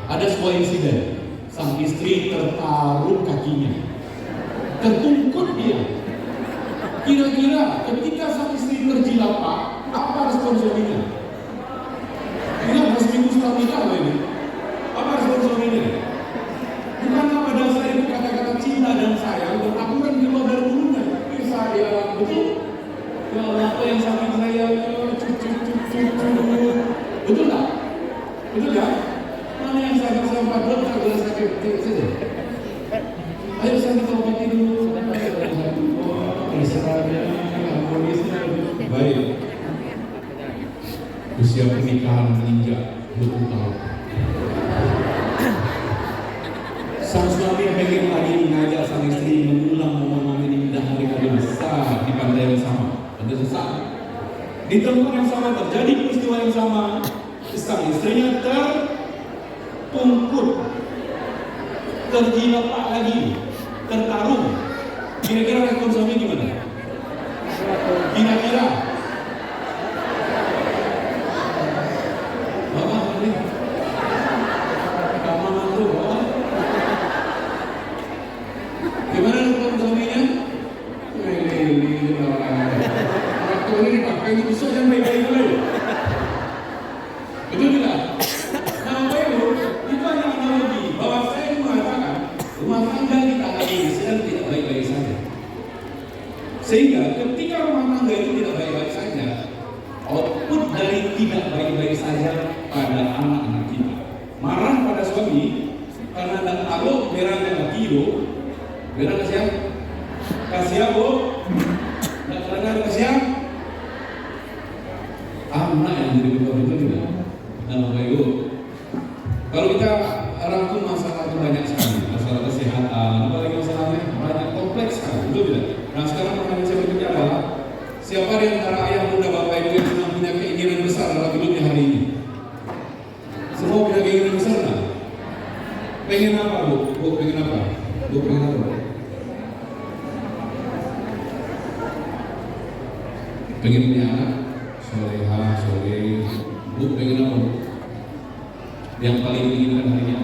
ada sebuah insiden. Sang istri tertaruh kakinya, ketungkut dia. Kira-kira ketika sang istri terjilapa, apa respon suaminya? Ingat masih minggu setelah nikah loh ini. Apa respon suaminya? Bukankah pada saya itu kata-kata cinta dan sayang beraturan keluar dari mulutnya? Sayang, betul? Ya Allah, apa yang sakit saya? Betul tak? Betul cek saja. Ayo saya kita obati dulu. Israelnya, harmonisnya. Baik. Usia pernikahan menginjak 20 tahun. Sang suami pengen lagi mengajak sang istri mengulang momen-momen indah hari besar di pantai yang sama. Pada sesaat di tempat yang sama terjadi peristiwa yang sama. Sang istrinya tertungkut, terjilapak lagi, tertarung. Kira-kira respon suami gimana? Kira-kira Bapak ini Bapak mantu gimana respon suaminya? Waktu ini dipakai ini besok yang baik-baik dulu. Betul tidak? Nah, Bapak Ibu, itu hanya analogi bahwa saya mengatakan rumah tangga kita hari ini sedang tidak baik-baik saja. Sehingga ketika rumah tangga itu tidak baik-baik saja, output dari tidak baik-baik saja pada anak-anak kita. Marah pada suami karena ada taruh merahnya kilo, merah kasihan, kasihan bu, nggak terdengar kasihan. Anak yang jadi betul-betul juga. Nah, Bapak Ibu, kalau kita rangkum masalah itu banyak sekali, masalah kesehatan, apalagi masalahnya banyak kompleks sekali, betul tidak? Nah, sekarang pertanyaan saya berikutnya adalah siapa di antara ayah muda Bapak Ibu yang sedang punya keinginan besar dalam hidupnya hari ini? Semua punya keinginan besar kan? Pengen apa bu? Bu pengen apa? Bu pengen apa? Pengen punya anak? Solehah, soleh. Bu pengen apa bu? Yang paling diinginkan hari ini?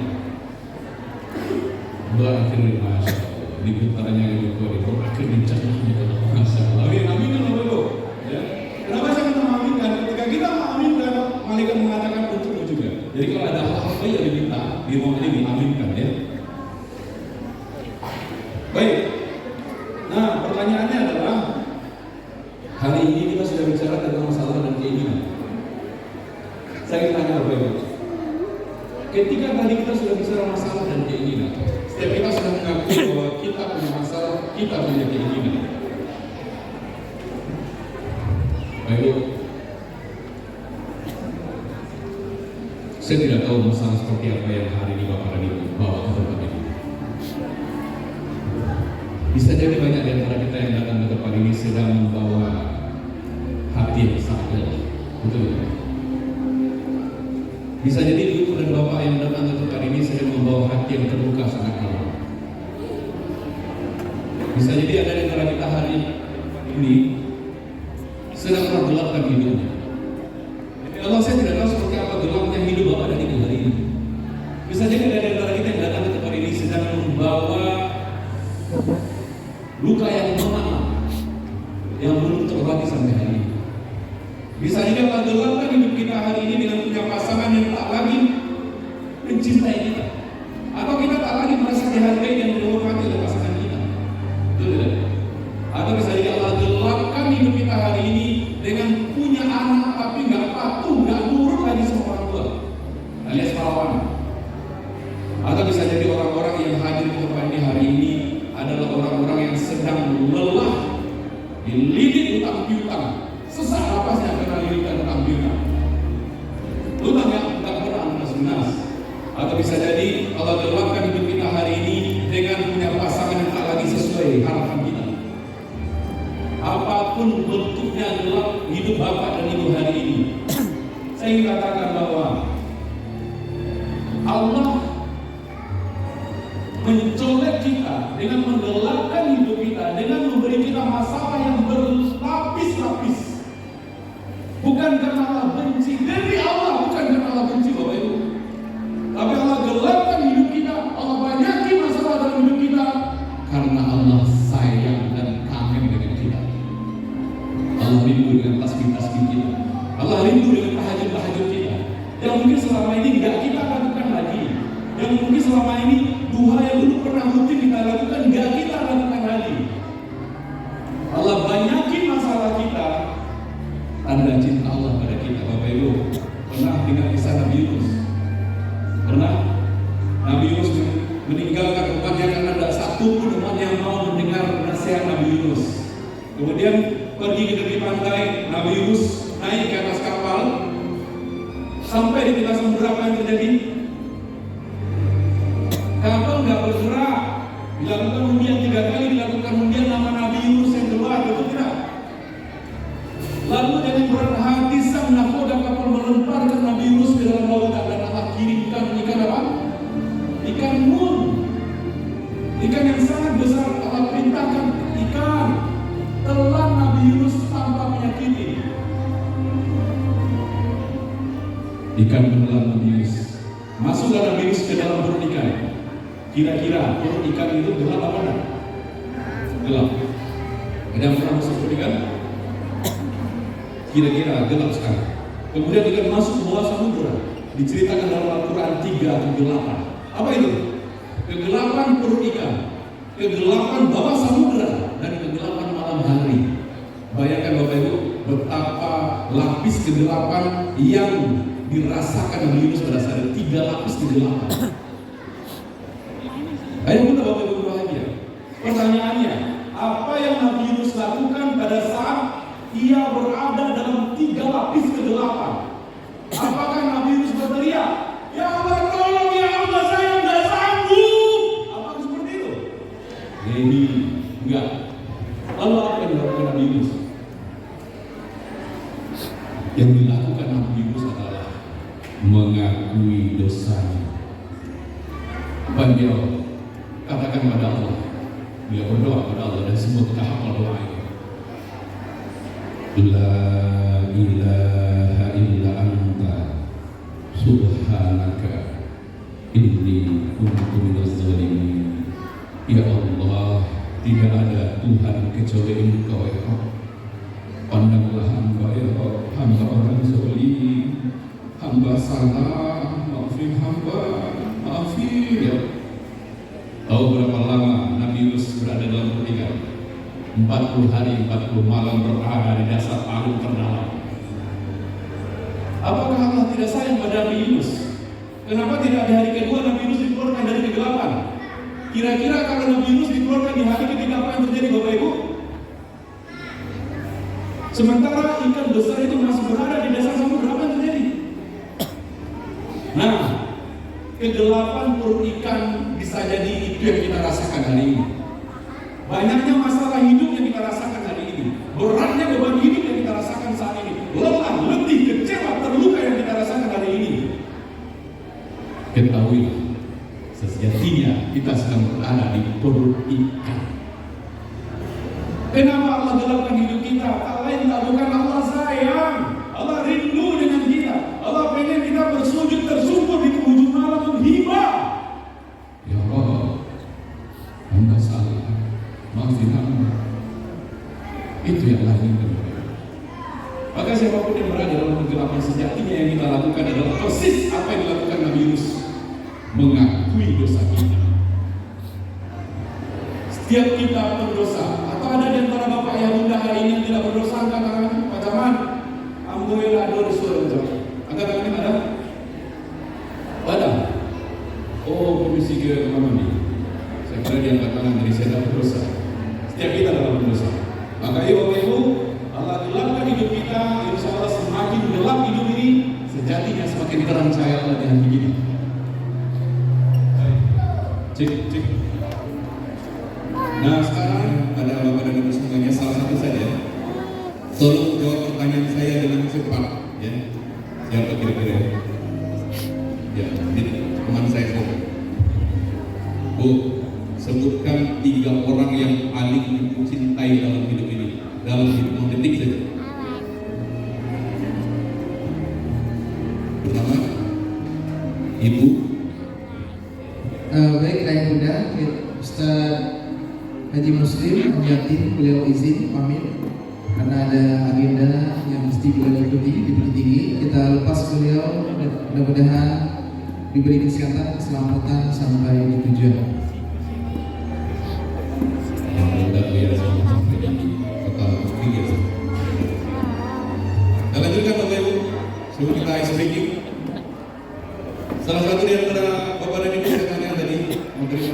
Berakhir Masya Allah. Di putarannya yang kedua itu akhir dicerahnya dalam Masya Allah. Amin kan Bapak Ibu? Ya. Kenapa saya minta mengaminkan? Ketika kita mengaminkan, malaikat mengatakan untukmu juga. Jadi kalau ada hal-hal yang diminta di momen ini aminkan ya. Baik. Nah, pertanyaannya adalah hari ini kita sudah bicara tentang masalah dan keinginan. Saya ingin tanya Bapak Ibu. Ketika tadi kita sudah bicara masalah dan keinginan, setiap kita sudah mengakui bahwa kita punya masalah, kita punya keinginan. Baik, saya tidak tahu masalah seperti apa yang hari ini Bapak dan Ibu bawa ke tempat ini. Bisa jadi banyak di antara kita yang datang ke tempat ini sedang membawa hati yang sangat lelah, betul? Bisa jadi ibu dan bapak yang datang ke tempat ini sedang membawa hati yang terbuka sangat dalam. Bisa jadi ada di antara kita hari ini sedang menggelapkan hidupnya. Kalau saya tidak tahu seperti apa gelapnya hidup bapak dan ibu hari ini. Bisa jadi ada di antara kita yang datang ke tempat ini sedang membawa luka yang mendalam yang belum terobati sampai hari ini. Bisa jadi Allah gelapkan hidup kita hari ini dengan punya pasangan yang tak lagi mencintai kita, atau kita tak lagi merasa dihargai dan dihormati oleh pasangan kita. Betul tidak? Atau bisa jadi Allah gelapkan hidup kita hari ini dengan punya anak tapi nggak patuh, nggak nurut lagi sama orang tua, alias perawan. Atau bisa jadi orang-orang yang hadir di tempat ini hari ini adalah orang-orang yang sedang lelah, dililit utang piutang, sesak napasnya karena lilitan utang piutang. Utang yang tak pernah lunas. Atau bisa jadi Allah gelapkan hidup kita hari ini dengan punya pasangan yang tak lagi sesuai harapan kita. Apapun bentuknya gelap hidup bapak dan ibu hari ini, saya ingin katakan bahwa Allah mencolek kita dengan menggelapkan hidup kita, dengan memberi kita masalah yang berlapis-lapis. Bukan karena Allah benci, dari Allah bukan karena Allah benci Bapak Ibu. Tapi Allah gelapkan hidup kita, Allah banyaki masalah dalam hidup kita karena Allah sayang dan kangen dengan kita. Allah rindu dengan tasbih-tasbih kita. Allah rindu dengan tahajud-tahajud kita. Yang mungkin selama ini tidak kita lakukan lagi. Yang mungkin selama ini duha yang dulu pernah rutin kita lakukan, tidak kita lakukan lagi. Allah banyaki masalah kita, tanda cinta Allah pada kita. Bapak Ibu pernah dengar kisah Nabi Yunus? Pernah? Nabi Yunus meninggalkan umatnya karena tidak satu pun umat yang mau mendengar nasihat Nabi Yunus. Kemudian pergi ke tepi pantai, Nabi Yunus naik ke atas kapal. Sampai di tengah samudera, apa yang terjadi? Kapal nggak bergerak. Dilakukan undian 3 kali, dilakukan undian, nama Nabi Yunus yang keluar, betul tidak? Lalu dengan berat hati sang nahkoda kapal melemparkan Nabi Yunus ke dalam lautan, dan Allah kirimkan ikan apa? Ikan nun, ikan yang sangat besar. Allah perintahkan ikan telan Nabi Yunus tanpa menyakiti. Ikan menelan Nabi Yunus. Masuklah Nabi Yunus ke dalam perut ikan. Kira-kira perut ikan itu gelap apa enggak? Gelap. Ada yang pernah masuk perut ikan? Kira-kira gelap sekali. Kemudian ikan masuk ke bawah samudera. Diceritakan dalam Al-Quran 3 kegelapan. Apa itu? Kegelapan perut ikan, kegelapan bawah samudera, dan kegelapan malam hari. Bayangkan Bapak Ibu, betapa lapis kegelapan yang dirasakan Nabi Yunus pada saat itu. 3 lapis kegelapan. Ayo kita Bapak Ibu bahagia. Pertanyaannya, apa yang Nabi Yunus lakukan pada saat ia berada dalam 3 lapis kegelapan? Apakah Nabi Yunus berteriak, "Ya Allah tolong, ya Allah saya nggak sanggup"? Apakah seperti itu? Ini enggak. Lalu apa yang dilakukan Nabi Yunus? Yang dilakukan Nabi Yunus adalah mengakui dosanya. Beliau katakan pada Allah, dia berdoa pada Allah, dan semua kita hafal doa ini. La ilaha illa anta subhanaka inni kuntu minaz zalimin. Ya Allah, tidak ada Tuhan kecuali Engkau ya Allah. Pandanglah hamba ya Allah, hamba orang zalim, hamba salah, maafin hamba, maafin ya. Tahu berapa lama Nabi Yunus berada dalam perut ikan? 40 hari 40 malam berada di dasar air terdalam. Apakah Allah tidak sayang pada Nabi Yunus? Kenapa tidak di hari kedua Nabi Yunus dikeluarkan dari kegelapan? Kira-kira kalau Nabi Yunus dikeluarkan di hari ketiga, apa yang terjadi Bapak Ibu? Sementara ikan besar itu masih berada di dasar samudera, apa yang terjadi? Nah, kegelapan perut ikan bisa jadi itu yang kita rasakan hari ini. Banyaknya masalah hidup yang kita rasakan hari ini, beratnya beban hidup yang kita rasakan saat ini, lelah, letih, kecewa, terluka yang kita rasakan hari ini. Ketahui, sejatinya kita sedang berada di perut ikan. Kenapa Allah gelapkan hidup kita? Tak lain tak bukan Allah sayang, Allah rindu dengan kita, Allah pengen kita bersujud tersungkur di ujung malam menghibah. Ya Allah, hamba salah, maafin hamba. Itu yang lahir dari. Maka siapapun yang berada dalam kegelapan, sejatinya yang kita lakukan adalah persis apa yang dilakukan Nabi Yunus, mengakui dosa kita. Setiap kita berdosa. Atau ada di antara Bapak yang muda hari ini yang tidak berdosa? Angkat tangan, Pak Caman. Alhamdulillah, ada suara. Angkat tangan, ada? Ada. Oh, komisi ke mana nih? Saya kira dia angkat tangan dari saya tidak berdosa. Setiap kita dalam berdosa. Maka yuk Bapak Ibu, Allah gelapkan hidup kita. Insya Allah semakin gelap hidup ini, sejatinya semakin terang cahaya Allah di hati kita. Cek. Nah sekarang ada Bapak dan Ibu semuanya, salah satu saja. Tolong jawab pertanyaan saya dengan cepat, ya. Siapa kira-kira? Ya, ini teman saya. Bu, sebutkan 3 orang yang paling ibu cintai dalam hidup ini, dalam hidup detik saja. Pertama, Ibu. Baik, ayah bunda, Ustaz Haji Muslim Yatin, beliau izin pamit karena ada agenda yang mesti beliau ikuti di Bukit Tinggi. Kita lepas beliau, mudah-mudahan diberi kesehatan, keselamatan sampai di tujuan. Kita lanjutkan Bapak Ibu, sebelum kita speaking. Salah satu di antara Bapak dan Ibu yang tadi memberi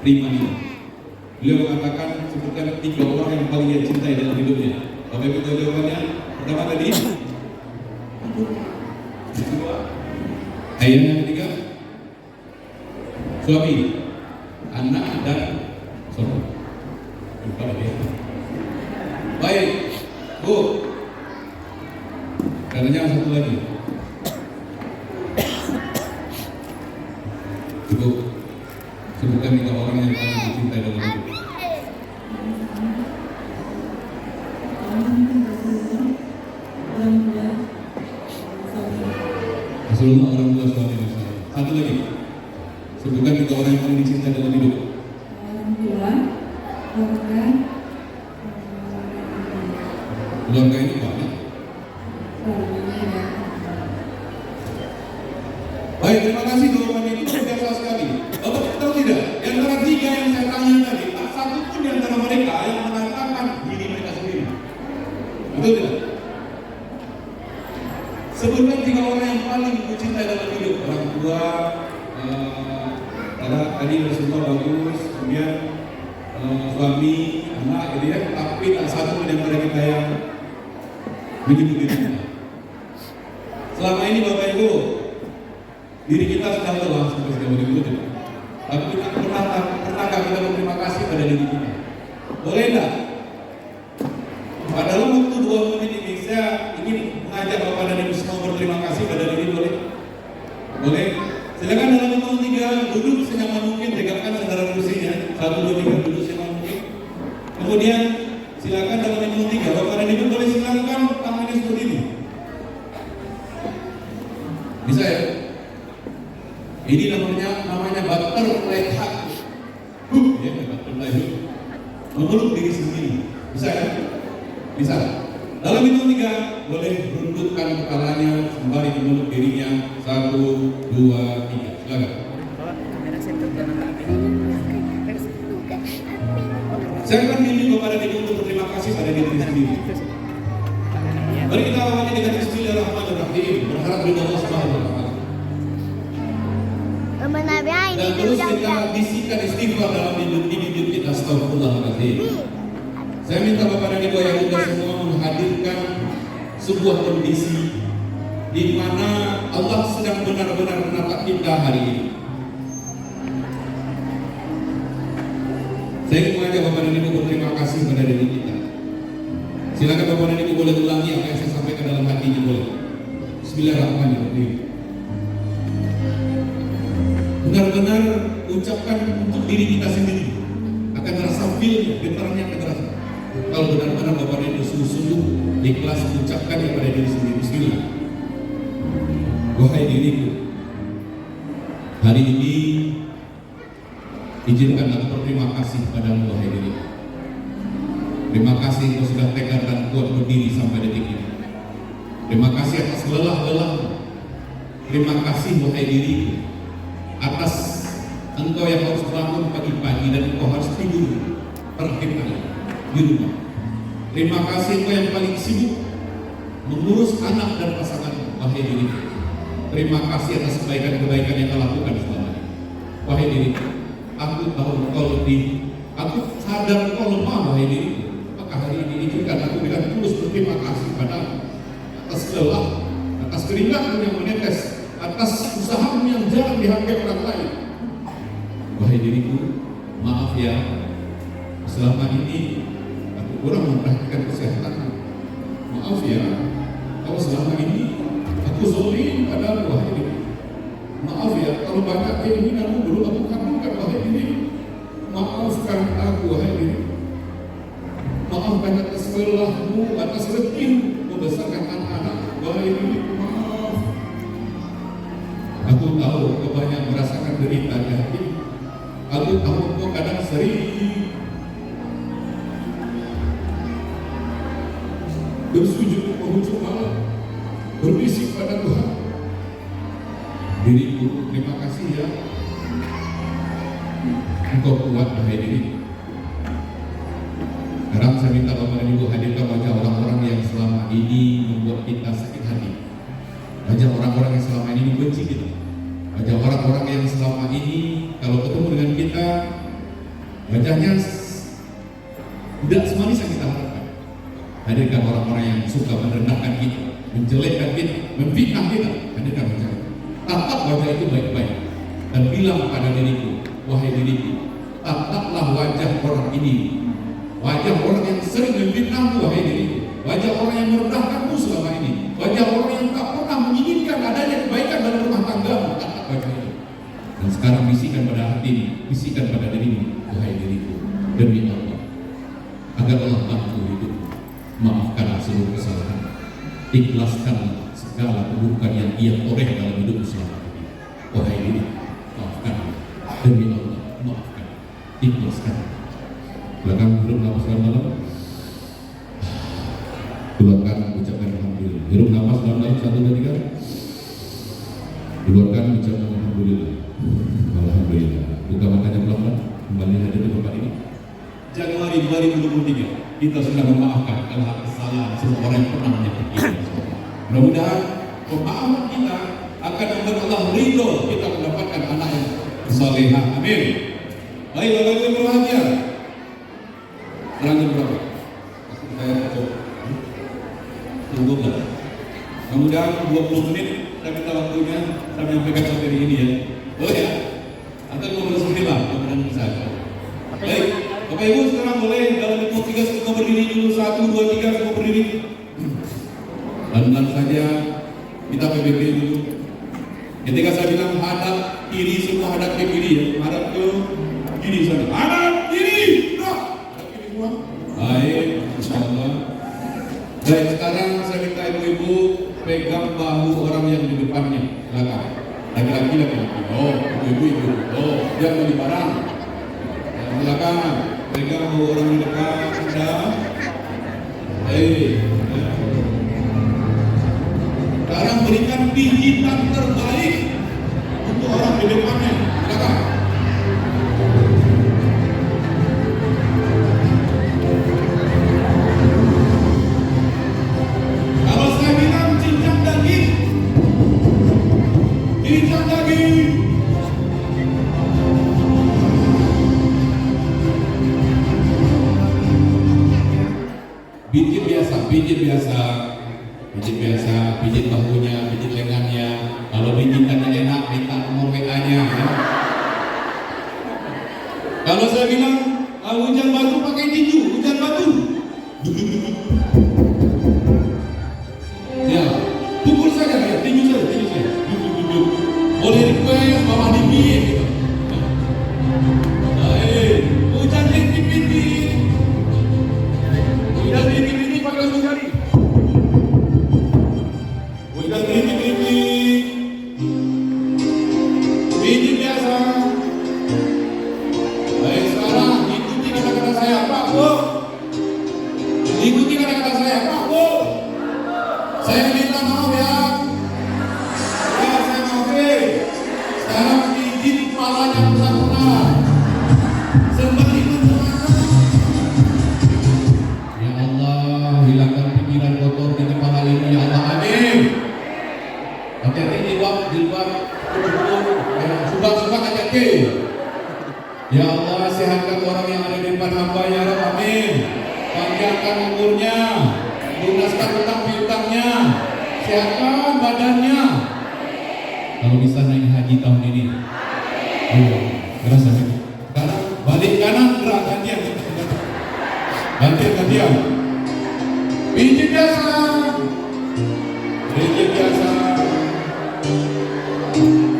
5. Beliau mengatakan sebutkan 3 orang yang paling dia cintai dalam hidupnya. Bapak Ibu tahu jawabannya? Pertama tadi ayah, yang ketiga suami, anak, dan suami. Baik, Bu. Katanya satu lagi. Ibu, sebutkan 3 orang yang paling dicintai dalam hidup. Rasulullah, orang tua, suami, dan istri. Satu lagi. Sebutkan 3 orang yang paling dicintai dalam hidup. Keluarga ini banyak. Baik, terima kasih jawabannya itu biasa sekali. Bapak tahu tidak? Di antara 3 yang saya tanya tadi, tak satu pun di antara mereka yang mengatakan diri mereka sendiri. Betul tidak? Sebutkan 3 orang yang paling dicintai dalam hidup. Orang tua, tadi Rasulullah bagus, kemudian suami, anak, gitu ya. Tapi tak satu pun di antara kita yang menyebut dirinya. Selama ini Bapak Ibu, diri kita sudah lelah sampai sejauh ini, tapi kita pernahkah kita berterima kasih pada diri kita? Boleh enggak? Dalam waktu 2 menit ini saya ingin mengajak Bapak dan Ibu semua berterima kasih pada diri, boleh? Boleh? Silakan dalam hitungan 3 duduk senyaman mungkin, tegakkan saudara kursinya. 1, 2, 3 duduk senyaman mungkin. Kemudian silakan dalam hitungan 3 Bapak dan Ibu boleh silakan tangannya seperti ini. Bisa ya? Ini namanya butterfly hug. Ya, butterfly hug. Memeluk diri sendiri. Bisa ya? Bisa. Dalam hitungan 3 boleh rundukkan kepalanya sembari memeluk dirinya. 1, 2, 3. Silakan. Saya akan minta kepada Ibu untuk berterima kasih pada diri sendiri. Mari kita awali dengan Bismillahirrahmanirrahim. Berharap ridha Allah Subhanahu wa taala. Dan terus kita bisikan istighfar dalam hidup kita. Astagfirullahaladzim. Saya minta Bapak dan Ibu yang muda semua menghadirkan sebuah kondisi di mana Allah sedang benar-benar menatap kita hari ini. Saya ingin mengajak Bapak dan Ibu berterima kasih pada diri kita. Silakan Bapak dan Ibu boleh ulangi apa yang saya sampaikan dalam hati ini, boleh. Bismillahirrahmanirrahim. Benar-benar ucapkan untuk diri kita sendiri, akan terasa feel, getarnya akan terasa. Kalau benar-benar Bapak dan Ibu sungguh-sungguh ikhlas mengucapkannya pada diri sendiri. Bismillah. Wahai diriku, hari ini izinkan aku berterima kasih padamu, wahai diriku. Terima kasih engkau sudah tegar dan kuat berdiri sampai detik ini. Terima kasih atas lelah-lelahmu. Terima kasih wahai diriku atas engkau yang harus bangun pagi-pagi dan engkau harus tidur terakhir kali di rumah. Terima kasih engkau yang paling sibuk mengurus anak dan pasanganmu, wahai diriku. Terima kasih atas kebaikan-kebaikan yang kau lakukan selama ini, wahai diriku. Aku tahu engkau lebih, aku sadar engkau lemah, wahai diriku. Maka hari ini izinkan aku dengan tulus berterima kasih padamu atas lelah, atas keringatmu yang menetes, atas usahamu yang jarang dihargai orang lain. Wahai diriku, maaf ya, selama ini aku kurang memperhatikan kesehatanmu. Maaf ya, kalau selama ini aku zalim padamu, wahai diriku. Maaf ya, kalau banyak keinginanmu belum aku kabulkan, wahai diriku. Maafkan aku, wahai diriku. Maafkan atas lelahmu, atas rezeki membesarkan anak-anak, wahai diriku. Maaf. Aku tahu kau banyak merasakan derita di hati. Aku tahu kau kadang sering bersujud di penghujung malam, berbisik pada Tuhan. Diriku, terima kasih ya. Engkau kuat, wahai diriku. Sekarang saya minta Bapak dan Ibu hadirkan wajah orang-orang yang selama ini membuat kita sakit hati. Wajah orang-orang yang selama ini membenci kita. Wajah orang-orang yang selama ini kalau ketemu dengan kita Wajahnya tidak semanis yang kita harapkan. Hadirkan orang-orang yang suka merendahkan kita, menjelekkan kita, memfitnah kita. Hadirkan wajah itu. Tatap wajah itu baik-baik dan bilang pada diriku, wahai diriku, tataplah wajah orang ini, wajah orang yang sering memfitnahmu, wahai diriku, wajah orang yang merendahkanmu selama ini, wajah orang yang tak pernah menginginkan adanya kebaikan dalam rumah tanggamu. Tatap wajah itu. Dan sekarang bisikan pada hatimu, bisikan pada dirimu, wahai diriku, demi Allah, agar Allah bantu hidupmu. Maafkanlah seluruh kesalahan, ikhlaskanlah segala keburukan yang ia toreh dalam hidupmu selama ini. Wahai diri, maafkanlah, demi Allah, maafkan, ikhlaskan. Belakang hirup nafas dalam-dalam, keluarkan, ucapkan alhamdulillah. Hirup nafas dalam-dalam, 1, 2, 3. Keluarkan, ucapkan alhamdulillah. Alhamdulillah. Buka matanya pelan-pelan, kembali hadir di tempat ini. Januari 2023 kita sudah memaafkan kesalahan semua orang yang pernah menyakiti kita. Mudah-mudahan pemaafan kita akan membuat Allah ridho kita mendapatkan anak yang salehah. Amin. Baik, Bapak Ibu berbahagia. Serangan berapa? Saya cukup. Tunggu kan? Mudah-mudahan 20 menit saya minta waktunya saya menyampaikan materi ini ya. Oh ya. Atau 15 menit lah, mudah-mudahan bisa. Baik. Bapak Ibu sekarang boleh dalam hitung 3 semua berdiri dulu. 1, 2, 3 semua berdiri. Pelan-pelan saja kita PBB dulu. Ketika saya bilang hadap kiri, semua hadap ke kiri ya. Hadap ke kiri sana. Hadap kiri. Hadap kiri semua. Baik, insyaallah. Baik, sekarang saya minta ibu-ibu pegang bahu orang yang di depannya. Silakan. Laki-laki. Oh, ibu-ibu. Oh, jangan beli barang. Silakan. Pegang orang di depan Anda. Sekarang berikan pijitan terbaik untuk orang di depannya. Silakan. Kalau saya bilang cincang daging, cincang daging. Pijit bahunya, pijit lengannya. Kalau pijitannya enak, minta nomor WA-nya. Ya. Kalau saya bilang hujan batu pakai tinju, hujan batu. Ya, pukul saja ya, tinju saja. Boleh request bawa dingin gitu. Hujan rintik-rintik. Hujan rintik-rintik pakai ujung jari. Hujan rintik-rintik. Pijit biasa. Baik, sekarang ikuti kata-kata saya, Pak Bu. Ikuti kata-kata saya, Pak Bu. Saya minta maaf ya. Ya, saya maafin. Sekarang pijit kepalanya pelan-pelan. Sembah itu semangat. Ya Allah, hilangkan pikiran kotor di kepala ini, ya Allah, amin. Hati-hati di luar, subang hati-hati. Ya Allah, sehatkan orang yang ada di depan hamba, ya Rabb, amin. Panjangkan umurnya, lunaskan hutang piutangnya, sehatkan badannya. Kalau bisa naik haji tahun ini, kerasa nih. Sekarang balik kanan, gerak gantian. Gantian. Pijit biasa.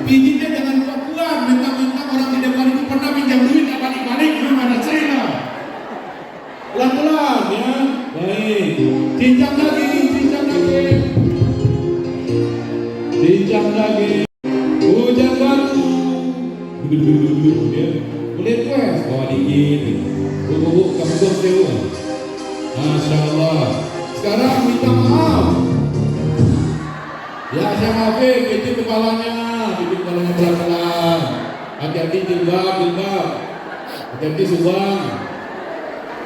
Pijitnya jangan kuat-kuat. Mentang-mentang orang di depan itu pernah pinjam duit, gak balik-balik, mana cerita. Pelan-pelan ya. Baik. Cincang daging. Hujan batu. Ya. Boleh request bawa dikit. Bu, kamu sewa. Masya Allah. Sekarang minta maaf. Ya, saya maafin, pijit kepalanya pelan-pelan. Hati-hati jilbab. Hati-hati subang.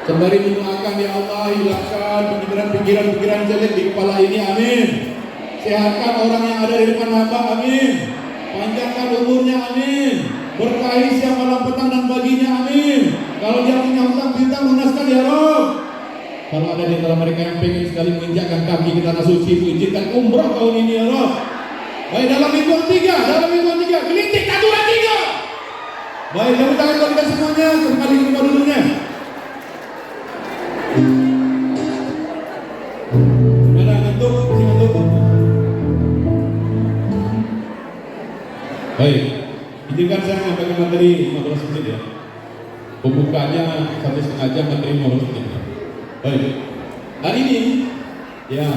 Sembari mendoakan, ya Allah, hilangkan pikiran jelek di kepala ini, amin. Sehatkan orang yang ada di depan hamba, amin. Panjangkan umurnya, amin. Berkahi siang malam petang dan paginya, amin. Kalau dia punya hutang piutang, lunaskan ya Rob. Kalau ada di antara mereka yang pengen sekali menginjakkan kaki ke tanah suci, izinkan umrah tahun ini ya Rob. Baik, dalam mingguan 3, gelintik 1, 2, 3. Baik, tepuk tangan buat kita semuanya, kembali ke tempat duduknya. Mana ngantuk? Si ngantuk. Baik, izinkan saya menyampaikan materi 15 menit ya. Pembukanya 1,5 jam, materi 15 menit. Baik, hari ini ya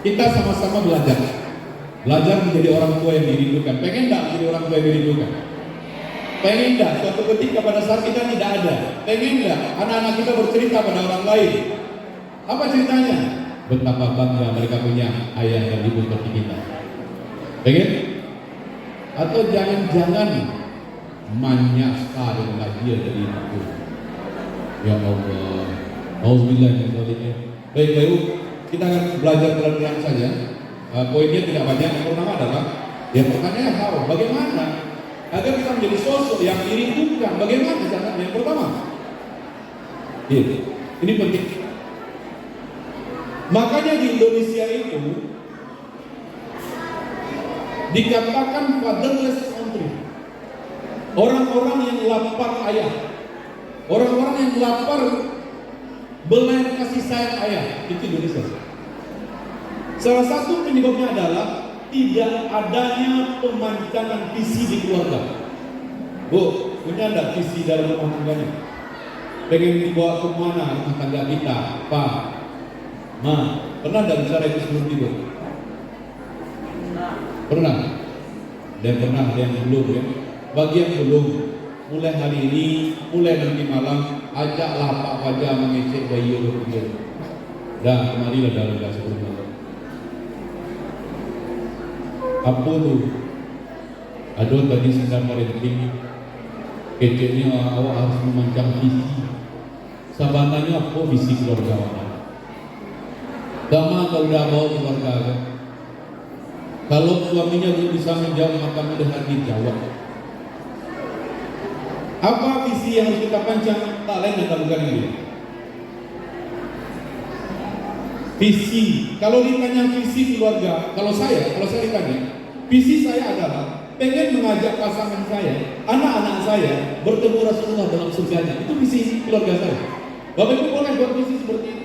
kita sama-sama belajar menjadi orang tua yang dirindukan. Pengen nggak menjadi orang tua yang dirindukan? Pengen nggak suatu ketika pada saat kita tidak ada? Pengen nggak anak-anak kita bercerita pada orang lain? Apa ceritanya? Betapa bangga mereka punya ayah dan ibu seperti kita. Pengen? Atau jangan-jangan manja sekali dia dari itu? Ya Allah, auzubillah min dzalik. Baik, kita akan belajar pelan-pelan saja. Poinnya tidak banyak. Yang pertama adalah pertanyaannya bagaimana agar kita menjadi sosok yang dirindukan? Bagaimana caranya? Yang pertama, ini penting. Makanya di Indonesia itu dikatakan fatherless country. Orang-orang yang lapar ayah, orang-orang yang lapar belas kasih sayang ayah, itu Indonesia. Salah satu penyebabnya adalah tidak adanya pemancangan visi di keluarga. Bu, punya enggak visi dalam rumah tangganya? Pengen dibawa kemana rumah tangga kita? Pak, Ma, pernah enggak bicara itu sebelum tidur? Pernah? Dan pernah, ada yang belum ya? Bagi yang belum, mulai hari ini, mulai nanti malam, ajaklah Pak Wajah mengecek bayi dia. Dan kemarilah dalam kelas sebelum malam. Apa tu? Ada tadi sedang parenting, keceknya awak harus memancang visi. Sabananya apa visi keluarga awak? Dama kau dah bawa keluarga kan? Kalau suaminya belum bisa menjawab, maka mudah dijawab. Apa visi yang harus kita pancang? Tak lain dan bukan ini. Visi. Kalau ditanya visi keluarga, kalau saya ditanya, visi saya adalah pengen mengajak pasangan saya, anak-anak saya bertemu Rasulullah dalam surganya. Itu visi keluarga saya. Bapak Ibu boleh buat visi seperti ini.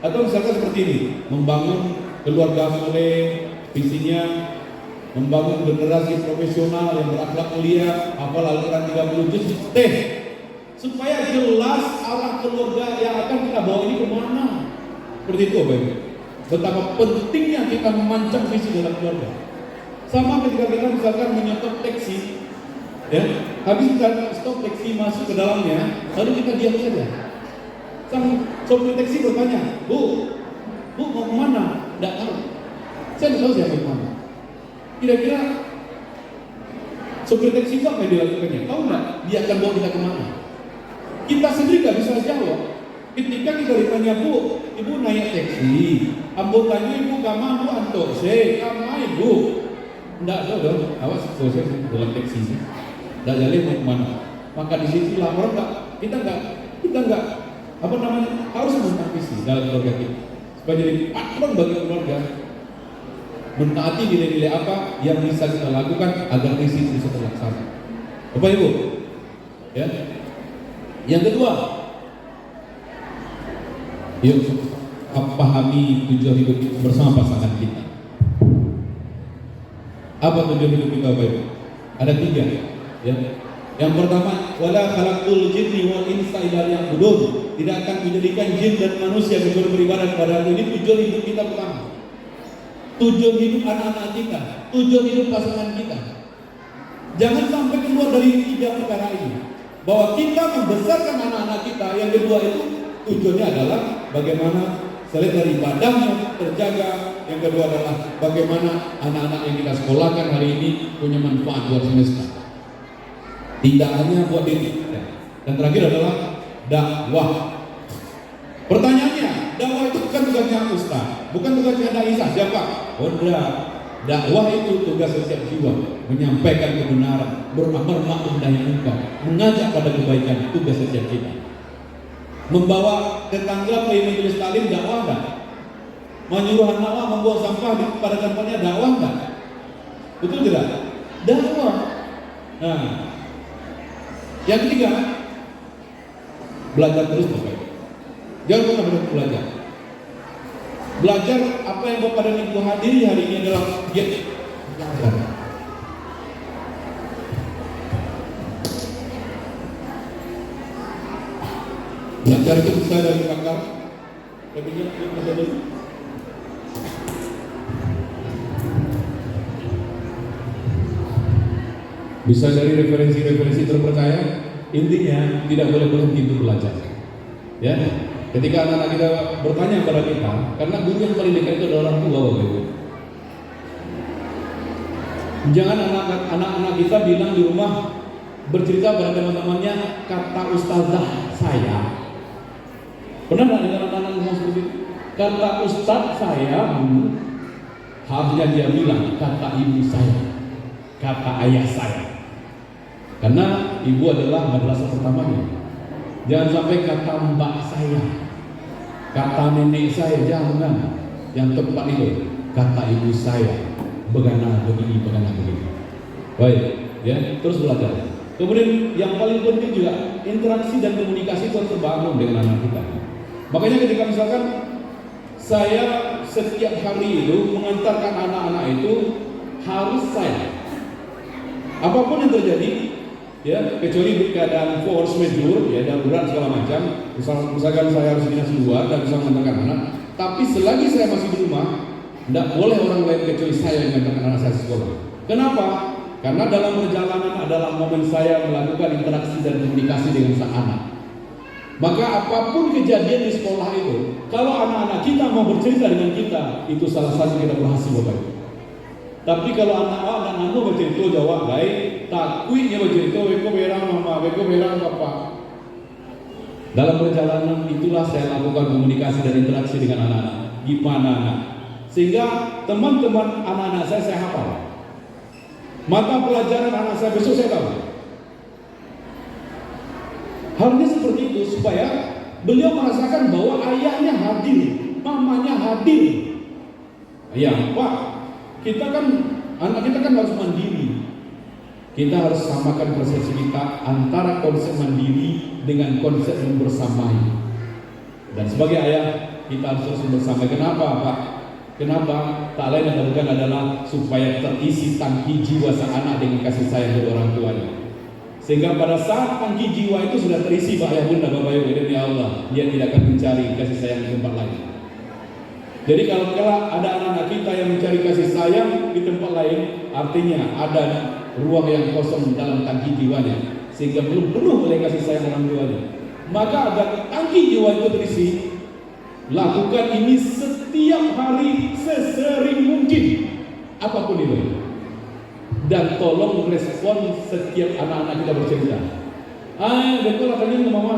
Atau misalkan seperti ini, membangun keluarga soleh, visinya membangun generasi profesional yang berakhlak mulia, hafal Al-Quran 30 juz, supaya jelas arah keluarga yang akan kita bawa ini kemana. Seperti itu, Bapak. Betapa pentingnya kita memancang visi dalam keluarga. Sama ketika kita misalkan menyetop taksi, ya, habis kita stop taksi masuk ke dalamnya, lalu kita diam saja. Sang sopir taksi bertanya, Bu mau kemana? Tidak tahu. Saya tidak tahu siapa kemana. Kira-kira sopir taksi itu apa yang dilakukannya? Tahu nggak? Dia akan bawa kita kemana? Kita sendiri nggak bisa jawab. Ketika kita ditanya, Bu, Ibu naik taksi, anggotanya Ibu kama, Bu antok, kama Ibu. Nggak ada dong, awas selesai dalam taksi. Nggak jalan mau kemana? Maka di situ lapor kita nggak harus menggunakan visi dalam keluarga kita supaya jadi patron bagi keluarga, mentaati nilai-nilai apa yang bisa kita lakukan agar visi bisa terlaksana. Bapak Ibu, ya. Yang kedua, yuk pahami tujuan hidup kita bersama pasangan kita. Apa tujuan hidup kita, Bapak Ibu? Ada 3, ya. Yang pertama, wala khalaqul jinni wal insa illa liya'budun. Tidak akan menjadikan jin dan manusia kecuali beribadah kepada Aku. Ini tujuan hidup kita pertama. Tujuan hidup anak-anak kita, tujuan hidup pasangan kita. Jangan sampai keluar dari 3 perkara ini. Bahwa kita membesarkan anak-anak kita. Yang kedua itu tujuannya adalah bagaimana selain dari ibadahnya terjaga. Yang kedua adalah bagaimana anak-anak yang kita sekolahkan hari ini punya manfaat buat semesta. Tidak hanya buat diri. Dan terakhir adalah dakwah. Pertanyaannya, dakwah itu bukan tugasnya Ustaz, bukan tugasnya Daisah. Siapa? Oh, enggak. Dakwah itu tugas setiap jiwa, menyampaikan kebenaran, beramar ma'ruf nahi munkar, mengajak pada kebaikan, tugas setiap kita. Membawa tetangga ke majelis taklim dakwah enggak? Menyuruh anak membuang sampah pada tempatnya dakwah enggak? Betul tidak? Dakwah. Nah, yang ketiga, belajar terus Bapak. Jangan pernah berhenti belajar. Belajar apa yang Bapak dan Ibu hadiri hari ini adalah belajar. Belajar itu bisa dari kakak, bisa dari referensi-referensi terpercaya. Intinya tidak boleh berhenti untuk belajar. Ya, ketika anak-anak kita bertanya kepada kita, karena guru yang paling dekat itu adalah orang tua, Bapak Ibu. Jangan anak-anak kita bilang di rumah bercerita pada teman-temannya, kata ustazah saya. Pernah nggak dengar anak-anak ngomong seperti itu? Kata ustaz saya, harusnya dia bilang kata ibu saya, kata ayah saya. Karena ibu adalah madrasah pertamanya. Jangan sampai kata mbak saya, kata nenek saya, jangan. Yang tepat itu kata ibu saya, begana begini, begana begini. Baik, ya, terus belajar. Kemudian yang paling penting juga interaksi dan komunikasi itu harus terbangun dengan anak kita. Makanya ketika misalkan saya setiap hari itu mengantarkan anak-anak itu harus saya, apapun yang terjadi, ya, kecuali keadaan force majeure, ya, darurat segala macam, misalkan saya harus dinas luar dan bisa mengantarkan anak, tapi selagi saya masih di rumah, tidak boleh orang lain kecuali saya yang mengantarkan anak saya sekolah. Kenapa? Karena dalam perjalanan adalah momen saya melakukan interaksi dan komunikasi dengan sang anak. Maka apapun kejadian di sekolah itu, kalau anak-anak kita mau bercerita dengan kita, itu salah satu kita berhasil, Bapak. Tapi kalau anak-anak mau bercerita jawab baik, takwiknya bercerita, weko berang mama, weko berang papa. Dalam perjalanan itulah saya lakukan komunikasi dan interaksi dengan anak-anak. Gimana anak? Sehingga teman-teman anak-anak saya hafal. Mata pelajaran anak saya besok saya tahu. Harusnya seperti itu supaya beliau merasakan bahwa ayahnya hadir, mamanya hadir. Ya, Pak, kita kan anak kita kan harus mandiri. Kita harus samakan persepsi kita antara konsep mandiri dengan konsep membersamai. Dan sebagai ayah kita harus terus membersamai. Kenapa, Pak? Kenapa? Tak lain yang dilakukan adalah supaya terisi tangki jiwa sang anak dengan kasih sayang dari orang tuanya. Sehingga pada saat tangki jiwa itu sudah terisi Pak Ayah Bunda, Bapak Ibu, demi Allah, dia tidak akan mencari kasih sayang di tempat lain. Jadi kalau ada anak-anak kita yang mencari kasih sayang di tempat lain, artinya ada ruang yang kosong dalam tangki jiwanya, sehingga belum penuh oleh kasih sayang orang tuanya. Maka agar tangki jiwa itu terisi, lakukan ini setiap hari sesering mungkin, apapun itu. Dan tolong respon setiap anak-anak kita bercerita. Betul katanya ke mama.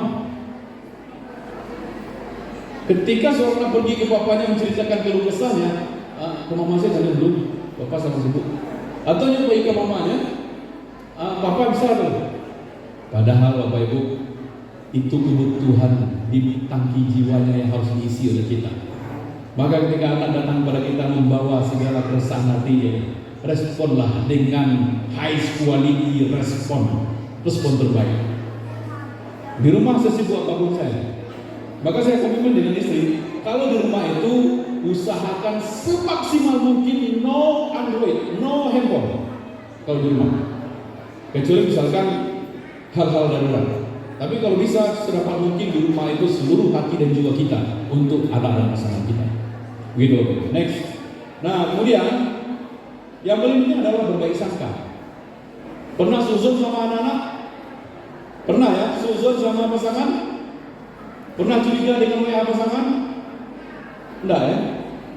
Ketika seorang pergi ke papanya menceritakan keluh kesahnya, ke mama saya tanya dulu, bapak sama sibuk. Atau yang pergi ke mamanya, papa bisa tuh. Padahal Bapak Ibu, itu kebutuhan di tangki jiwanya yang harus diisi oleh kita. Maka ketika anak datang kepada kita membawa segala keresahan hatinya, responlah dengan high quality respon terbaik. Di rumah sesibuk apapun saya, maka saya komitmen dengan istri, kalau di rumah itu usahakan semaksimal mungkin no Android, no handphone kalau di rumah, kecuali misalkan hal-hal darurat. Tapi kalau bisa sedapat mungkin di rumah itu seluruh hati dan jiwa kita untuk anak dan pasangan kita. Begitu. Next. Nah, kemudian yang paling penting adalah berbaik sangka. Pernah suzon sama anak-anak? Pernah ya? Suzon sama pasangan? Pernah curiga dengan WA pasangan? Enggak ya?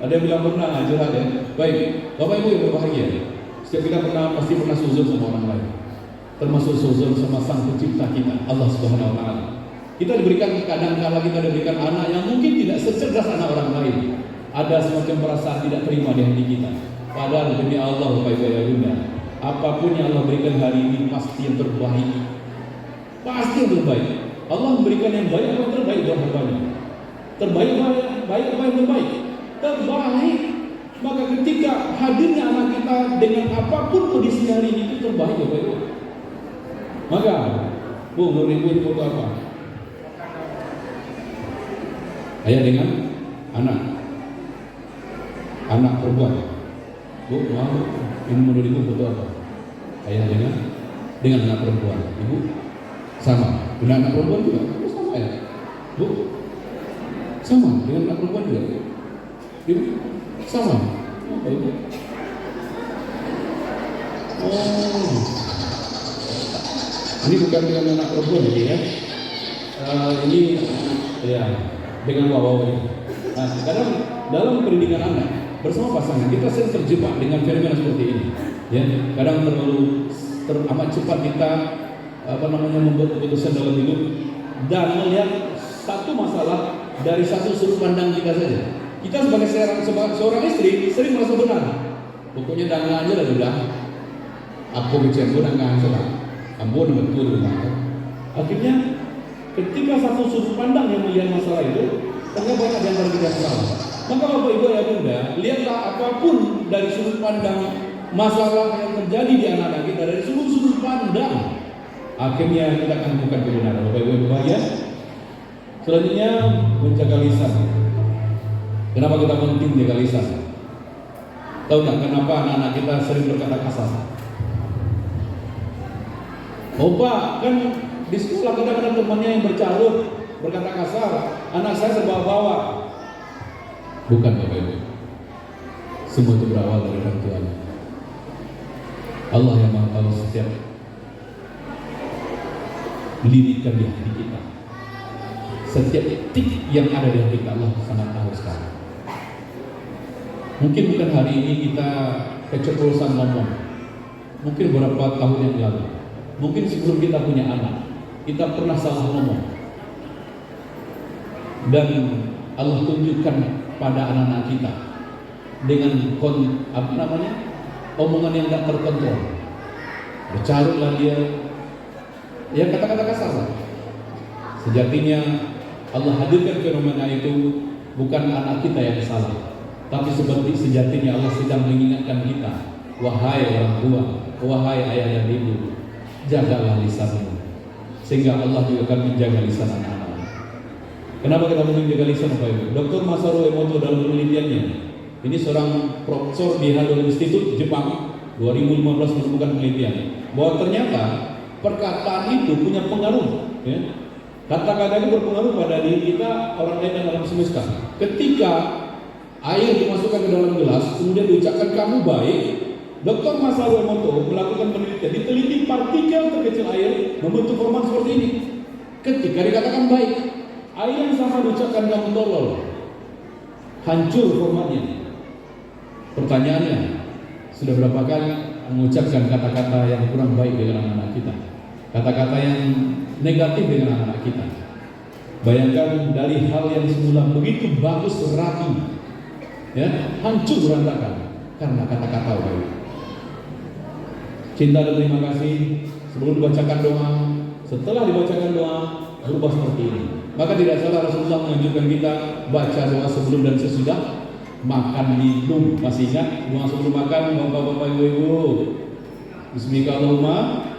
Ada yang bilang pernah, curhat ya? Baik, Bapak Ibu yang berbahagia, setiap kita pasti pernah suzon sama orang lain, termasuk suzon sama Sang Pencipta kita, Allah Subhanahu Wa Taala. Kita diberikan, kadang-kala kita diberikan anak yang mungkin tidak secerdas anak orang lain. Ada semacam perasaan tidak terima di hati kita. Padahal demi Allah Bapak Ibu dan Bunda, apapun yang Allah berikan hari ini pasti yang terbaik. Pasti yang terbaik. Allah memberikan yang baik apa yang terbaik buat hambanya. Terbaik apa yang terbaik? Terbaik. Maka ketika hadirnya anak kita dengan apapun kondisi hari ini itu terbaik Bapak Ibu. Maka, Bu, mau ribut foto apa? Ayah dengan anak perempuan. Bu, mau ini menurut ibu foto apa? Ayah dengan anak perempuan. Ibu sama dengan anak perempuan juga. Bu sama ya? Bu sama dengan anak perempuan juga. Ibu sama. Oh, ibu. Oh, ini bukan dengan anak perempuan ini ya. Ini ya dengan wawaw ini. Nah, kadang dalam pendidikan anak bersama pasangan kita sering terjebak dengan fenomena seperti ini. Ya, kadang amat cepat kita membuat keputusan dalam hidup dan melihat satu masalah dari satu sudut pandang kita saja. Kita sebagai seorang istri sering merasa benar. Pokoknya dangan aja lah sudah. Aku bicara dangan salah. Ambo betul rumah. Akhirnya ketika satu sudut pandang yang melihat masalah itu, ternyata banyak yang berbeda salah. Maka Bapak Ibu ya Bunda, lihatlah apapun dari sudut pandang masalah yang terjadi di anak-anak kita dari sudut pandang, akhirnya kita akan bukan kebenaran. Bapak Ibu ya. Selanjutnya menjaga lisan. Kenapa kita penting jaga lisan? Tahu nggak kenapa anak-anak kita sering berkata kasar? Oh Pak, kan di sekolah kadang-kadang temannya yang bercarut berkata kasar, anak saya terbawa-bawa. Bukan Bapak Ibu. Semua itu berawal dari orang tuanya. Allah yang Maha Tahu setiap lirikan di hati kita. Setiap titik yang ada di hati kita Allah sangat tahu sekali. Mungkin bukan hari ini kita keceplosan ngomong. Mungkin beberapa tahun yang lalu. Mungkin sebelum kita punya anak, kita pernah salah ngomong. Dan Allah tunjukkan pada anak-anak kita dengan omongan yang tidak terkontrol. Bercarutlah dia, ya kata-kata kasar lah. Sejatinya Allah hadirkan fenomena itu bukan anak kita yang salah, tapi seperti sejatinya Allah sedang mengingatkan kita, wahai orang tua, wahai ayah dan ibu, jagalah lisanmu, sehingga Allah juga akan menjaga lisan anak-anak. Kenapa kita mesti menjaga lisan Bapak Ibu? Dr. Masaru Emoto dalam penelitiannya, ini seorang profesor di Handong Institute Jepang, 2015 menemukan penelitian bahwa ternyata perkataan itu punya pengaruh. Ya. Kata-kata itu berpengaruh pada diri kita, orang lain dan alam semesta. Ketika air dimasukkan ke dalam gelas, kemudian diucapkan kamu baik, Dr. Masaru Emoto melakukan penelitian, diteliti partikel terkecil air membentuk format seperti ini. Ketika dikatakan baik, air yang sama diucapkan kamu tolol, hancur formatnya. Pertanyaannya, sudah berapa kali mengucapkan kata-kata yang kurang baik dengan anak-anak kita, kata-kata yang negatif dengan anak-anak kita? Bayangkan dari hal yang semula begitu bagus, rapi, ya, hancur berantakan karena kata-kata baik. Cinta dan terima kasih sebelum dibacakan doa, setelah dibacakan doa berubah seperti ini. Maka tidak salah Rasulullah menganjurkan kita baca doa sebelum dan sesudah makan, minum. Masih ingat doa sebelum makan Bapak-bapak, Ibu-ibu? Bismillahirrahmanirrahim.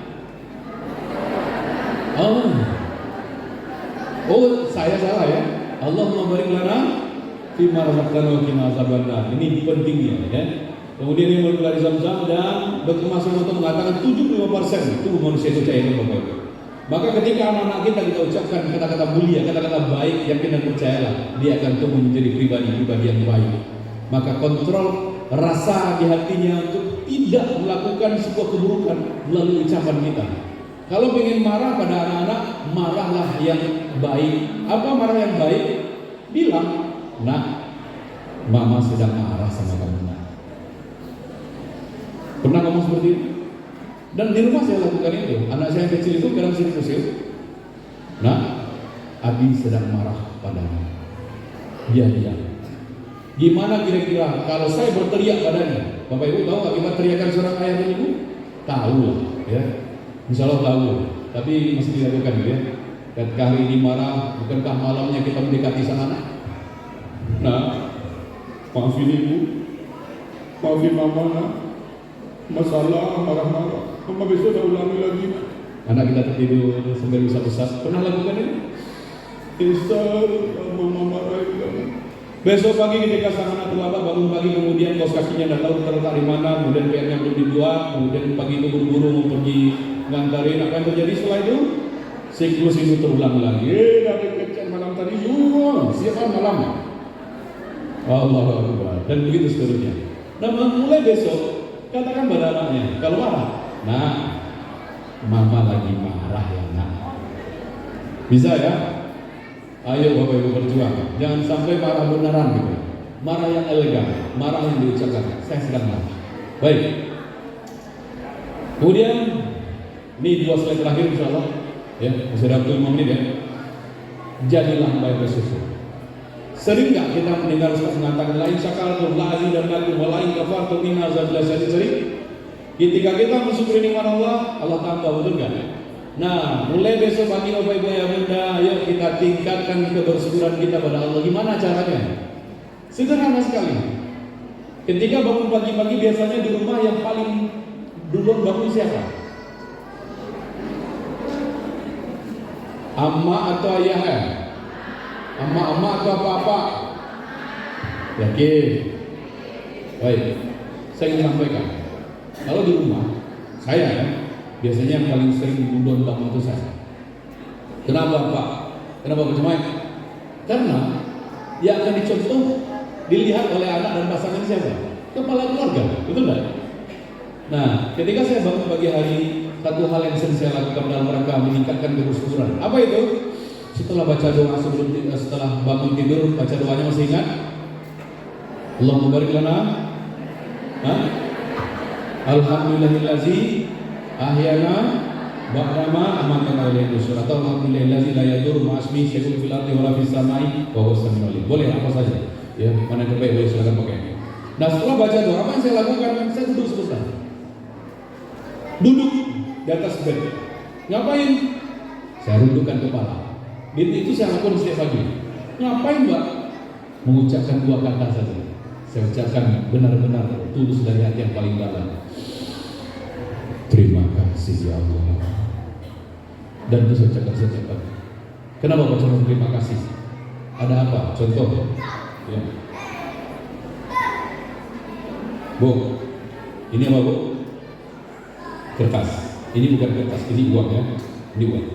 Oh, saya salah ya. Allahumma barik lana fima razaqtana wa qina azabannar. Ini pentingnya ya. Kemudian ini bergelari Zam-Zam dan Dr. Masaru Emoto mengatakan 75% tubuh manusia itu cair Bapak Ibu. Maka ketika anak-anak kita ucapkan kata-kata mulia, kata-kata baik, yakin dan percayalah dia akan tumbuh menjadi pribadi yang baik. Maka kontrol rasa di hatinya untuk tidak melakukan sebuah keburukan melalui ucapan kita. Kalau ingin marah pada anak-anak, marahlah yang baik. Apa marah yang baik? Bilang, nak, mama sedang marah sama kamu. Nak. Pernah ngomong seperti itu? Dan di rumah saya lakukan itu. Anak saya yang kecil itu kadang sering usil. Nah, Abi sedang marah padamu. Dia. Gimana kira-kira kalau saya berteriak padanya? Bapak Ibu tahu akibat teriakan seorang ayah dan ibu? Tahu lah, ya. Insya Allah tahu, tapi masih dilakukan ya. Ketika hari ini marah, bukankah malamnya kita mendekati sang anak? Nah, maafin ibu, maafin mama, nak. Masalah marah-marah, mama besok dah ulangi lagi. Anak kita tertidur sambil besar-besar. Pernah lakukan ini? Insya mama marahin kamu. Besok pagi ketika sang anak terlambat bangun pagi, kemudian kaos kakinya dah tahu terletak di mana, kemudian PR-nya belum dibuat, kemudian pagi itu buru-buru mau pergi ngantarin, apa yang terjadi setelah itu? Siklus itu terulang lagi. Dari kecil malam tadi, siapa malam? Allah Akbar. Dan begitu seterusnya. Nah, mulai besok katakan pada anaknya, kalau marah, nah, mama lagi marah ya nak. Bisa ya? Ayo Bapak Ibu berjuang. Jangan sampai marah beneran gitu. Marah yang elegan, marah yang diucapkan. Saya sedang marah. Baik. Kemudian ini 2 slide terakhir insyaallah. Ya, masih ada 5 menit ya. Jadilah baik bersusu. Sering nggak kita mendengar Ustaz mengatakan lain syakartum la azidannakum wa lain kafartum inna azabil sering. Ketika kita mensyukuri nikmat Allah, Allah tambah, betul kan? Nah, mulai besok pagi Bapak Ibu ya Bunda, ayo kita tingkatkan kebersyukuran kita pada Allah. Gimana caranya? Sederhana sekali. Ketika bangun pagi-pagi biasanya di rumah yang paling duluan bangun siapa? Amma atau ayah? Amma atau apa-apa? Yakin? Baik, saya ingin sampaikan. Kalau di rumah, saya ya, biasanya yang paling sering duluan bangun itu saya. Kenapa Pak? Kenapa Pak Cemaik? Karena yang akan dicontoh, dilihat oleh anak dan pasangan siapa? Kepala keluarga, betul nggak? Nah, ketika saya bangun pagi hari, satu hal yang sering saya lakukan dalam rangka meningkatkan kebersyukuran. Apa itu? Setelah baca doa setelah bangun tidur, baca doanya masih ingat? Allahumma barik lana. Alhamdulillahillazi ahyana ba'dama amatana ilaihi nusyur, atau alhamdulillahillazi la yadur ma'asmi syai'un fil ardi wa la fis samai wa huwas samiul alim. Boleh apa saja. Ya, mana yang terbaik boleh silakan pakai. Nah, setelah baca doa apa yang saya lakukan? Saya duduk sebentar. Duduk di atas bed. Ngapain? Saya rundukkan kepala. Itu saya lakukan setiap pagi. Ngapain Mbak? Mengucapkan 2 kata saja. Saya ucapkan benar-benar tulus dari hati yang paling dalam. Terima kasih ya Allah. Dan itu saya ucapkan setiap pagi. Kenapa Pak Cuma terima kasih? Ada apa? Contoh. Ya. Bu, ini apa Bu? Kertas. Ini bukan kertas, ini uang ya. Ini uang.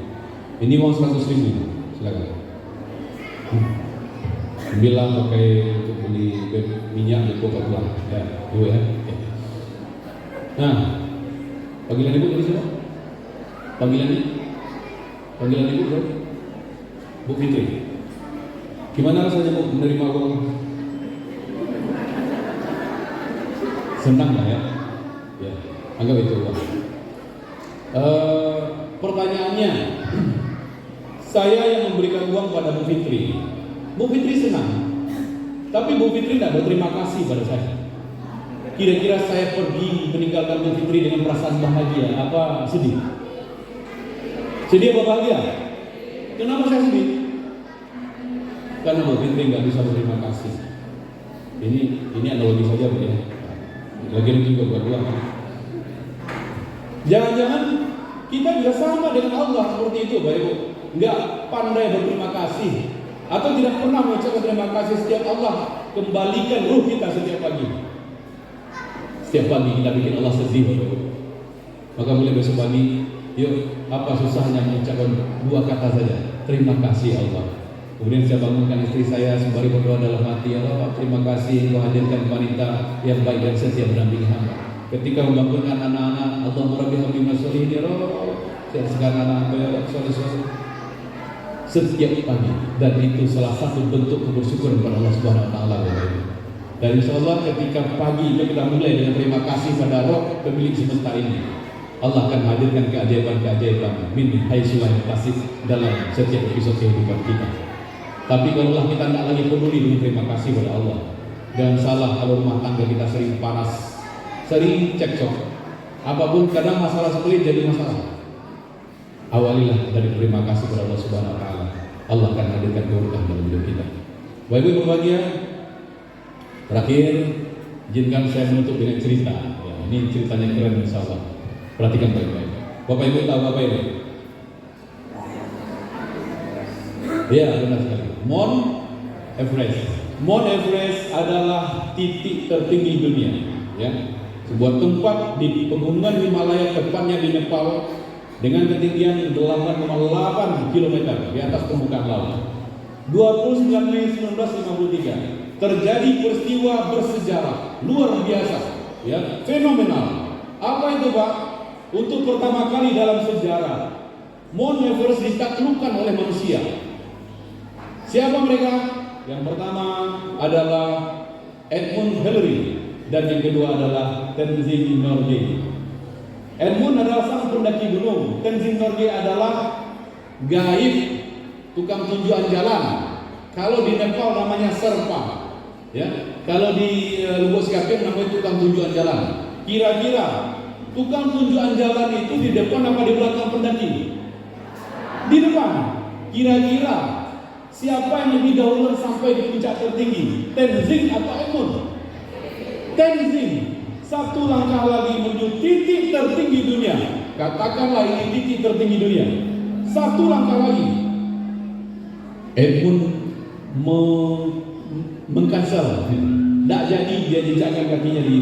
Ini uang 100.000. Silakan. Bilang pakai untuk beli minyak di Coca-Cola. Ya, Bu ya. Oke. Nah, panggilan Ibu tadi siapa? Panggilan Ibu berapa? Bu Fitri. Gimana rasanya Bu menerima uang? Senang lah ya. Ya, anggap itu uang. Pertanyaannya, saya yang memberikan uang pada Bu Fitri. Bu Fitri senang, tapi Bu Fitri tidak berterima kasih pada saya. Kira-kira saya pergi meninggalkan Bu Fitri dengan perasaan bahagia apa sedih? Sedih apa bahagia? Kenapa saya sedih? Karena Bu Fitri nggak bisa berterima kasih. Ini analogi saja Bu ya. Lagi juga buat uang. Jangan-jangan kita juga sama dengan Allah seperti itu, Bapak Ibu. Nggak pandai berterima kasih atau tidak pernah mengucapkan terima kasih setiap Allah kembalikan ruh kita setiap pagi. Setiap pagi kita bikin Allah sedih, Bapak Ibu. Maka mulai besok pagi, yuk, apa susahnya mengucapkan 2 kata saja, terima kasih Allah. Kemudian saya bangunkan istri saya sembari berdoa dalam hati, ya Allah, terima kasih Engkau hadirkan wanita yang baik dan setia mendampingi hamba. Ketika membangunkan anak-anak, Allahumma rabbi habli minas sholihin ya Rabb, sekarang anak-anak ya Rabb soleh-soleh. Setiap pagi, dan itu salah satu bentuk bersyukur kepada Allah Subhanahu wa taala. Dan insyaallah ketika pagi itu kita mulai dengan terima kasih pada Rabb pemilik semesta ini, Allah akan hadirkan keajaiban-keajaiban min haitsu la yahtasib dalam setiap episode kehidupan kita. Tapi kalau kita tidak lagi peduli dengan terima kasih pada Allah, dan salah kalau rumah tangga kita sering panas, sering cekcok. Apapun kadang masalah sepele jadi masalah. Awalilah dari terima kasih kepada Allah Subhanahu wa taala. Allah akan hadirkan keberkahan dalam hidup kita. Bapak Ibu berbahagia. Terakhir, izinkan saya menutup dengan cerita. Ya, ini ceritanya keren insyaallah. Perhatikan baik-baik. Bapak Ibu tahu apa ini? Ya, benar sekali. Mount Everest. Mount Everest adalah titik tertinggi dunia, ya. Sebuah tempat di pegunungan Himalaya, tepatnya di Nepal, dengan ketinggian 8,8 km di atas permukaan laut. 29 Mei 1953 terjadi peristiwa bersejarah luar biasa, ya, fenomenal. Apa itu, Pak? Untuk pertama kali dalam sejarah Mount Everest ditaklukkan oleh manusia. Siapa mereka? Yang pertama adalah Edmund Hillary dan yang kedua adalah Tenzing Norgay. Edmund adalah sang pendaki gunung. Tenzing Norgay adalah gaib, tukang tunjukan jalan. Kalau di Nepal namanya Sherpa, ya. Kalau di Lubuk Sikaping namanya tukang tunjukan jalan. Kira-kira tukang tunjukan jalan itu di depan apa di belakang pendaki? Di depan. Kira-kira siapa yang lebih dahulu sampai di puncak tertinggi? Tenzing atau Edmund? Tenzing. Satu langkah lagi menuju titik tertinggi dunia. Katakanlah ini titik tertinggi dunia. Satu langkah lagi. Edmund mengcancel. Tidak jadi dia jejakkan kakinya di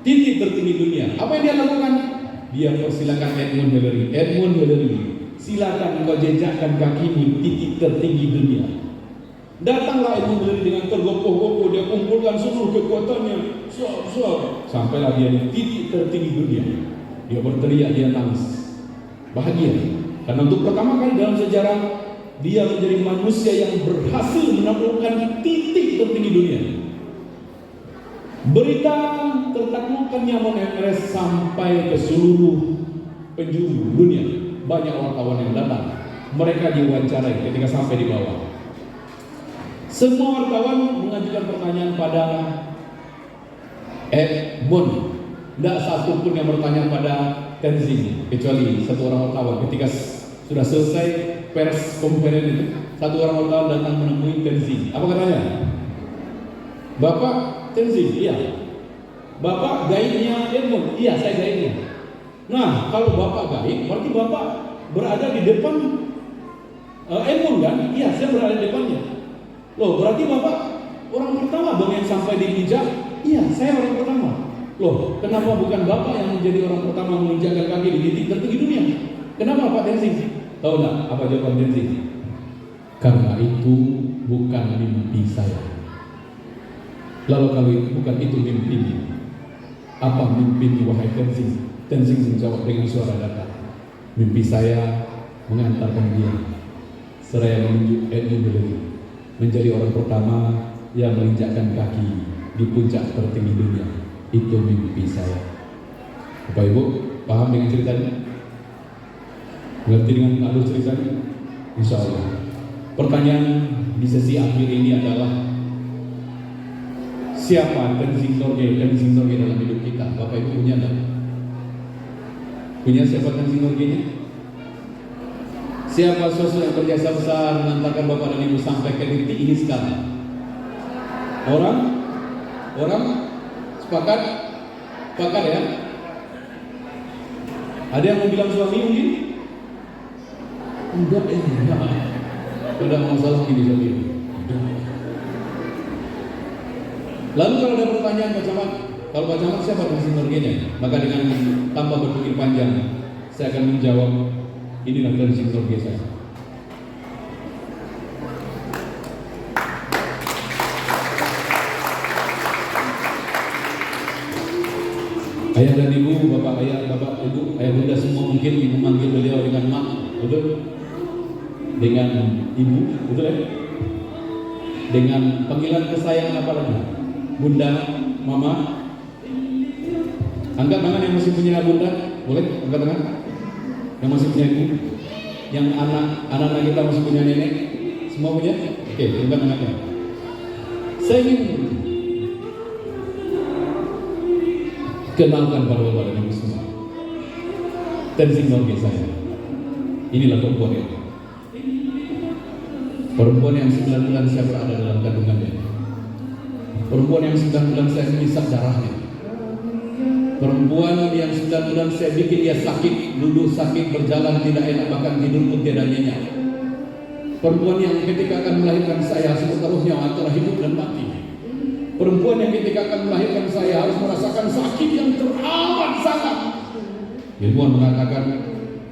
titik tertinggi dunia. Apa yang dia lakukan? Dia persilakan Edmund Hillary. Edmund Hillary, silakan engkau jejakkan kakimu di titik tertinggi dunia. Datanglah Edmund Hillary dengan tergopoh-gopoh, dia kumpulkan seluruh kekuatannya. Sampailah dia di titik tertinggi dunia. Dia berteriak, dia nangis, bahagia. Karena untuk pertama kali dalam sejarah dia menjadi manusia yang berhasil menaklukkan titik tertinggi dunia. Berita tertaklukkannya Mount Everest sampai ke seluruh penjuru dunia. Banyak wartawan yang datang. Mereka diwawancarai ketika sampai di bawah. Semua wartawan mengajukan pertanyaan pada Edmund. Tidak satu pun yang bertanya pada Tenzing, kecuali satu orang wartawan. Ketika sudah selesai pers konferensi itu, satu orang wartawan datang menemui Tenzing. Apa katanya? Bapak Tenzing, iya. Bapak gaibnya Edmund, iya saya gaibnya. Nah, kalau Bapak gaib, berarti Bapak berada di depan Edmund kan? Iya, saya berada di depannya. Loh, berarti Bapak orang pertama dong yang sampai di puncak? Iya, saya orang pertama. Loh, kenapa bukan Bapak yang menjadi orang pertama menginjakkan kaki di titik tertinggi dunia? Kenapa Pak Tenzing? Tahu nggak apa jawaban Tenzing? Karena itu bukan mimpi saya. Lalu kalau bukan itu mimpinya, apa mimpinya wahai Tenzing? Tenzing menjawab dengan suara datar. Mimpi saya mengantarkan dia seraya menunjuk Edmund Hillary menjadi orang pertama yang menginjakkan kaki di puncak tertinggi dunia. Itu mimpi saya. Bapak Ibu paham dengan ceritanya? Mengerti dengan alur ceritanya? Insya Allah. Pertanyaan di sesi akhir ini adalah siapa Tenzing Norgay dalam hidup kita? Bapak Ibu punya enggak? Punya siapa Tenzing Norgay-nya? Siapa sosok yang berjasa besar mengantarkan Bapak dan Ibu sampai ke titik ini sekarang? Orang? Sepakat ya? Ada yang mau bilang suami mungkin? Enggak. Udah masalah gini suami. Lalu kalau ada pertanyaan Pak Camat, kalau Pak Camat siapa Tenzing Norgay-nya? Maka dengan tanpa berpikir panjang, saya akan menjawab, inilah Tenzing Norgay saya. Ayah dan ibu, bapak ibu, ayah bunda semua mungkin memanggil beliau dengan mak, betul? Dengan ibu, betul ya? Dengan panggilan kesayangan apa lagi? Bunda, mama. Angkat tangan yang masih punya bunda, boleh? Angkat tangan. Yang masih punya ibu, yang anak-anak kita masih punya nenek, semua punya? Oke, angkat tangannya. Saya ingin Kenalkan pada bapak dan ibu semua. Tensing dong saya. Inilah perempuan yang saya berada dalam kandungannya. Perempuan yang 9 bulan saya mengisap darahnya. Perempuan yang 9 bulan saya bikin dia sakit, duduk sakit, berjalan tidak enak, bahkan tidur pun tidak nyenyak. Perempuan yang ketika akan melahirkan saya separuhnya antara hidup dan mati. Perempuan yang ketika akan melahirkan saya harus merasakan sakit yang teramat sangat. Ilmuwan mengatakan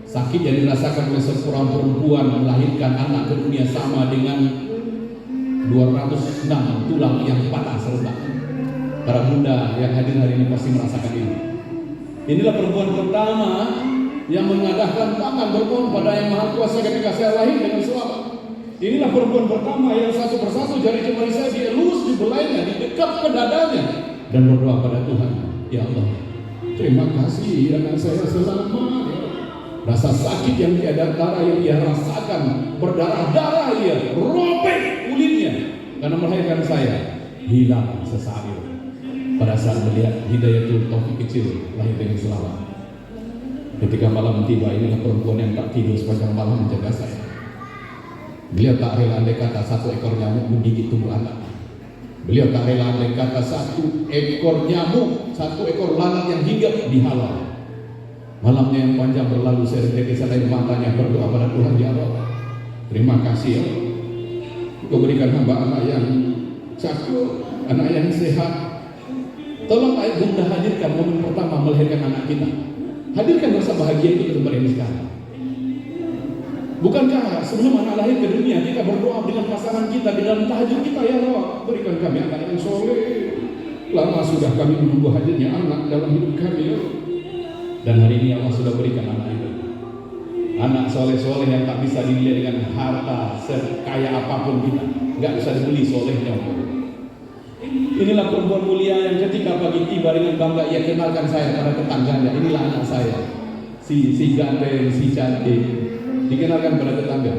sakit yang dirasakan oleh seorang perempuan melahirkan anak ke dunia sama dengan 206 tulang yang patah serentak. Para bunda yang hadir hari ini pasti merasakan ini. Inilah perempuan pertama yang mengadahkan tangan bermohon pada Yang Maha Kuasa ketika saya lahir dengan selamat. Inilah perempuan pertama yang satu persatu jari jemari saya dielus, dibelainya, didekat ke dadanya dan berdoa pada Tuhan, ya Allah, terima kasih anak saya selamat. Rasa sakit yang tiada darah yang ia rasakan, berdarah-darah ia, robek kulitnya karena melahirkan saya, hilang sesaat itu. Pada saat melihat Hidayatul Taufik kecil lahir dengan selamat. Ketika malam tiba, inilah perempuan yang tak tidur sepanjang malam menjaga saya. Beliau tak rela andai kata satu ekor nyamuk menggigit tubuh anak. Beliau tak rela andai kata satu ekor nyamuk, satu ekor lalat yang hinggap dihalau. Malamnya yang panjang berlalu, saya tetesan air matanya berdoa pada Tuhan, ya Allah, terima kasih ya Allah, Engkau berikan hamba anak yang cakup, anak yang sehat. Tolong ayah bunda hadirkan momen pertama melahirkan anak kita. Hadirkan rasa bahagia itu ke tempat ini sekarang. Bukankah sebelum anak lahir ke dunia kita berdoa dengan pasangan kita di dalam tahajud kita, ya Allah, berikan kami anak yang soleh. Lama sudah kami menunggu hadirnya anak dalam hidup kami, ya Allah. Dan hari ini Allah sudah berikan anak itu. Anak soleh-soleh yang tak bisa dinilai dengan harta sekaya apapun kita, nggak bisa dibeli solehnya. Inilah perempuan mulia yang ketika pagi tiba dengan bangga ia kenalkan saya pada tetangganya. Inilah anak saya, si ganteng, si cantik, dikenalkan pada tetangga.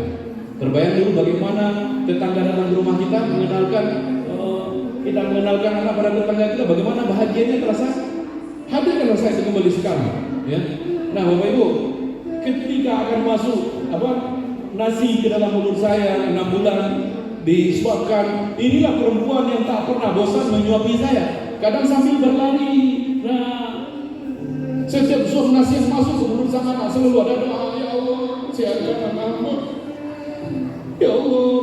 Terbayang dulu bagaimana tetangga datang ke rumah kita mengenalkan anak pada tetangga kita, bagaimana bahagianya terasa. Hadirkan saya kembali sekarang, ya. Nah, Bapak Ibu, ketika akan masuk nasi ke dalam mulut saya 6 bulan disuapkan, inilah perempuan yang tak pernah bosan menyuapi saya. Kadang sambil berlari. Nah, setiap suap nasi yang masuk ke mulut sang anak selalu ada doa, ya Allah, siapkan anakmu, ya Allah,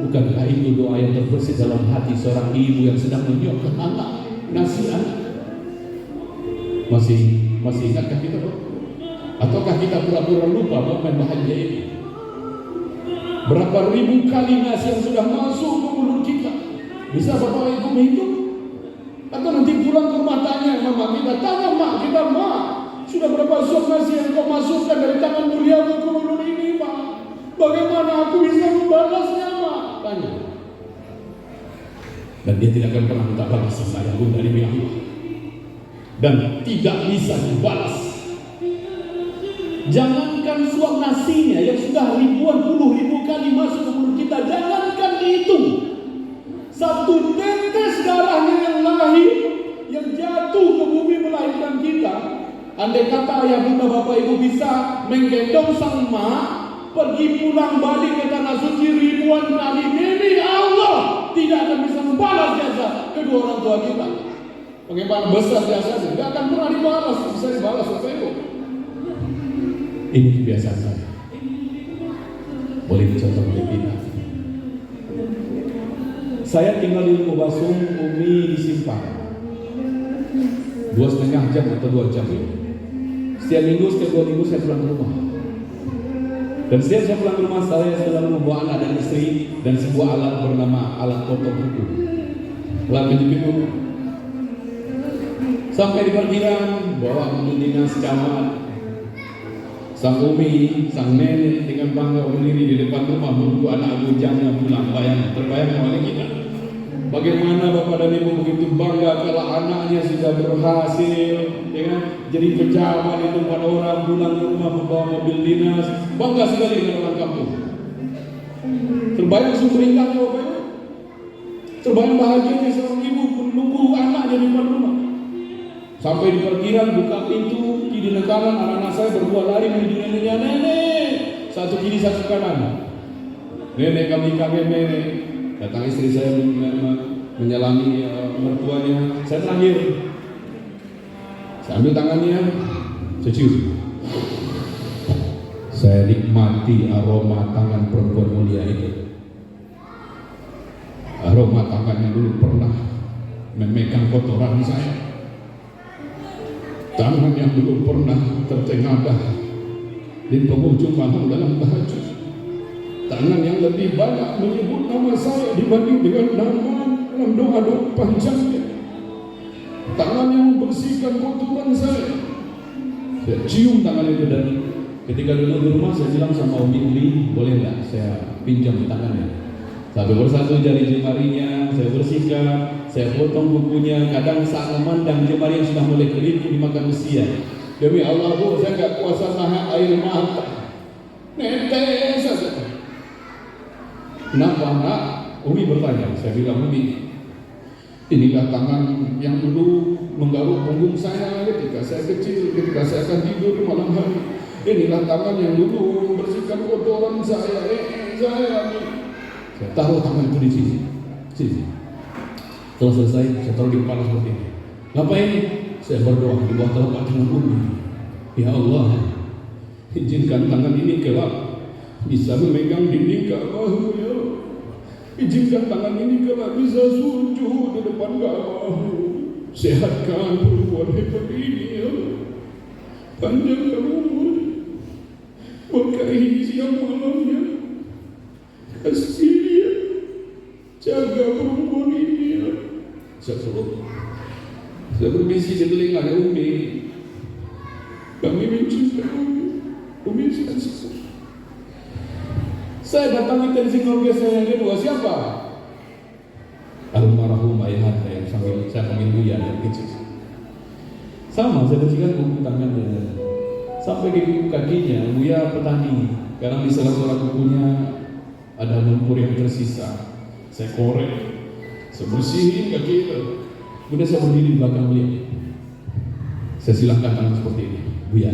bukankah itu doa yang terbersih dalam hati seorang ibu yang sedang menyuapkan anak nasi anak? Masih ingatkah kita, Pak? Ataukah kita pura-pura lupa momen bahagia ini? Berapa ribu kali nasi yang sudah masuk ke mulut kita? Bisa Bapak Ibu menghitung? Atau nanti pulang ke rumah tanya mama kita, tanya mak kita, mak, sudah berapa suap nasi yang kau masukkan dari tangan muliamu ke mulut ini, Mak? Bagaimana aku bisa membalasnya, Mak? Tanya. Dan dia tidak akan pernah minta balas saya pun dari Allah. Dan tidak bisa dibalas. Jangankan suap nasinya yang sudah ribuan puluh ribu kali masuk ke mulut kita, jangankan dihitung. Satu tetes darahnya yang lahir, yang jatuh ke bumi melahirkan kita. Andai kata ayah bunda bapak ibu bisa menggendong sang emak, pergi pulang balik ke tanah suci ribuan kali, demi Allah tidak akan bisa membalas jasa kedua orang tua kita. Bagaimana besar jasanya, tidak akan pernah dibalas, bisa dibalas Bapak Ibu. Ini kebiasaan saya. Boleh dicontoh oleh kita. Saya tinggal di Lumobasung, Umi di Simpang. 2,5 jam atau 2 jam. Setiap 2 minggu saya pulang ke rumah. Dan setiap saya pulang ke rumah saya selalu membawa anak dan istri dan sebuah alat bernama alat potong kuku, alat penjepit kuku. Sampai di parkiran, bawa mobil dinas camat. Sang Umi, sang nenek dengan bangga berdiri di depan rumah menunggu anak bujangnya pulang. Terbayang oleh kita. Bagaimana bapak dan ibu begitu bangga kalau anaknya sudah berhasil, ya kan? Jadi pejabat di tempat orang, pulang ke rumah membawa mobil dinas, bangga sekali dengan orang kampung. Terbayang sumringahnya bapak ibu. Terbayang bahagianya seorang ibu menunggu anaknya di depan rumah. Sampai di parkiran buka pintu kiri dan kanan, anak-anak saya berdua lari menuju neneknya. Nenek, satu kiri satu kanan. Nenek kami kaget nenek. Datang istri saya menyelami mertuanya. Saya terakhir. Saya ambil tangannya, saya cium. Saya nikmati aroma tangan perempuan mulia itu. Aroma tangan yang dulu pernah memegang kotoran saya. Tangan yang dulu pernah tertengadah di penghujung malam dalam tahajud. Tangan yang lebih banyak menyebut nama saya dibanding dengan nama dalam doa-doa panjangnya. Tangan yang membersihkan kotoran saya. Saya cium tangan itu, dan ketika dulu di rumah saya bilang sama Umi, boleh nggak saya pinjam tangannya? Satu persatu jari jemarinya saya bersihkan, saya potong kukunya. Kadang saat memandang jemari yang sudah mulai kering dimakan usia. Demi Allah Bu, saya nggak kuasa nahan air mata. Netes saja. Kenapa nak? Umi bertanya. Saya bilang, Umi, inilah tangan yang dulu menggaruk punggung saya ketika saya kecil, ketika saya akan tidur di malam hari. Inilah tangan yang dulu membersihkan kotoran saya. Saya taruh tangan itu di sini. Setelah selesai, saya taruh di kepala seperti ini. Ngapain? Saya berdoa di bawah telapak tangan Umi. Ya Allah, izinkan tangan ini kelak bisa memegang dinding Ka'bah, ya. Izinkan tangan ini kelak bisa sujud di depan Ka'bah. Sehatkan perempuan hebat ini, ya. Panjangkan umur, berkahi siang malamnya. Kasih dia, jaga perempuan ini, ya. Saya berbisik di telinga Umi, kami mencintai Umi sekali. Saya datangi tensi keluarga saya yang kedua, siapa? Almarhum ayahanda yang saya panggil Buya dari kecil. Sama, saya bersihkan kuku tangannya sampai ke kuku kakinya. Buya petani, karena di sela-sela kukunya ada lumpur yang tersisa. Saya korek, saya bersihin kaki itu. Kemudian saya berdiri di belakang beliau. Saya silangkan tangan seperti ini. Buya,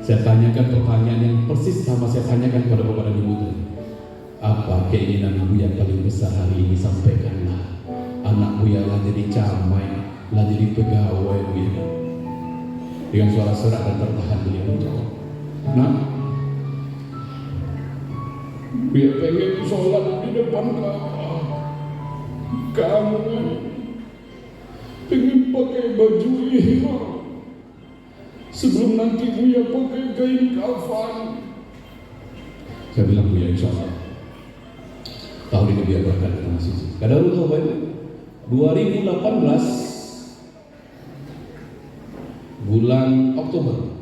saya tanyakan pertanyaan yang persis sama saya tanyakan kepada Bapak dan Ibu tadi. Apa keinginan Buya paling besar hari ini? Sampaikanlah. Anak Buya lah jadi camai, lah jadi pegawai Buya. Dengan suara serak dan tertahan beliau menjawab, Nak, Buya pengen sholat di depan Ka'bah. Kamu pengen pakai baju ihram sebelum nanti Buya pakai kain kafan. Saya bilang, Buya insya Allah tahun ini Buya berangkat ke Tanah Suci. Qadarullah Bapak 2018 bulan Oktober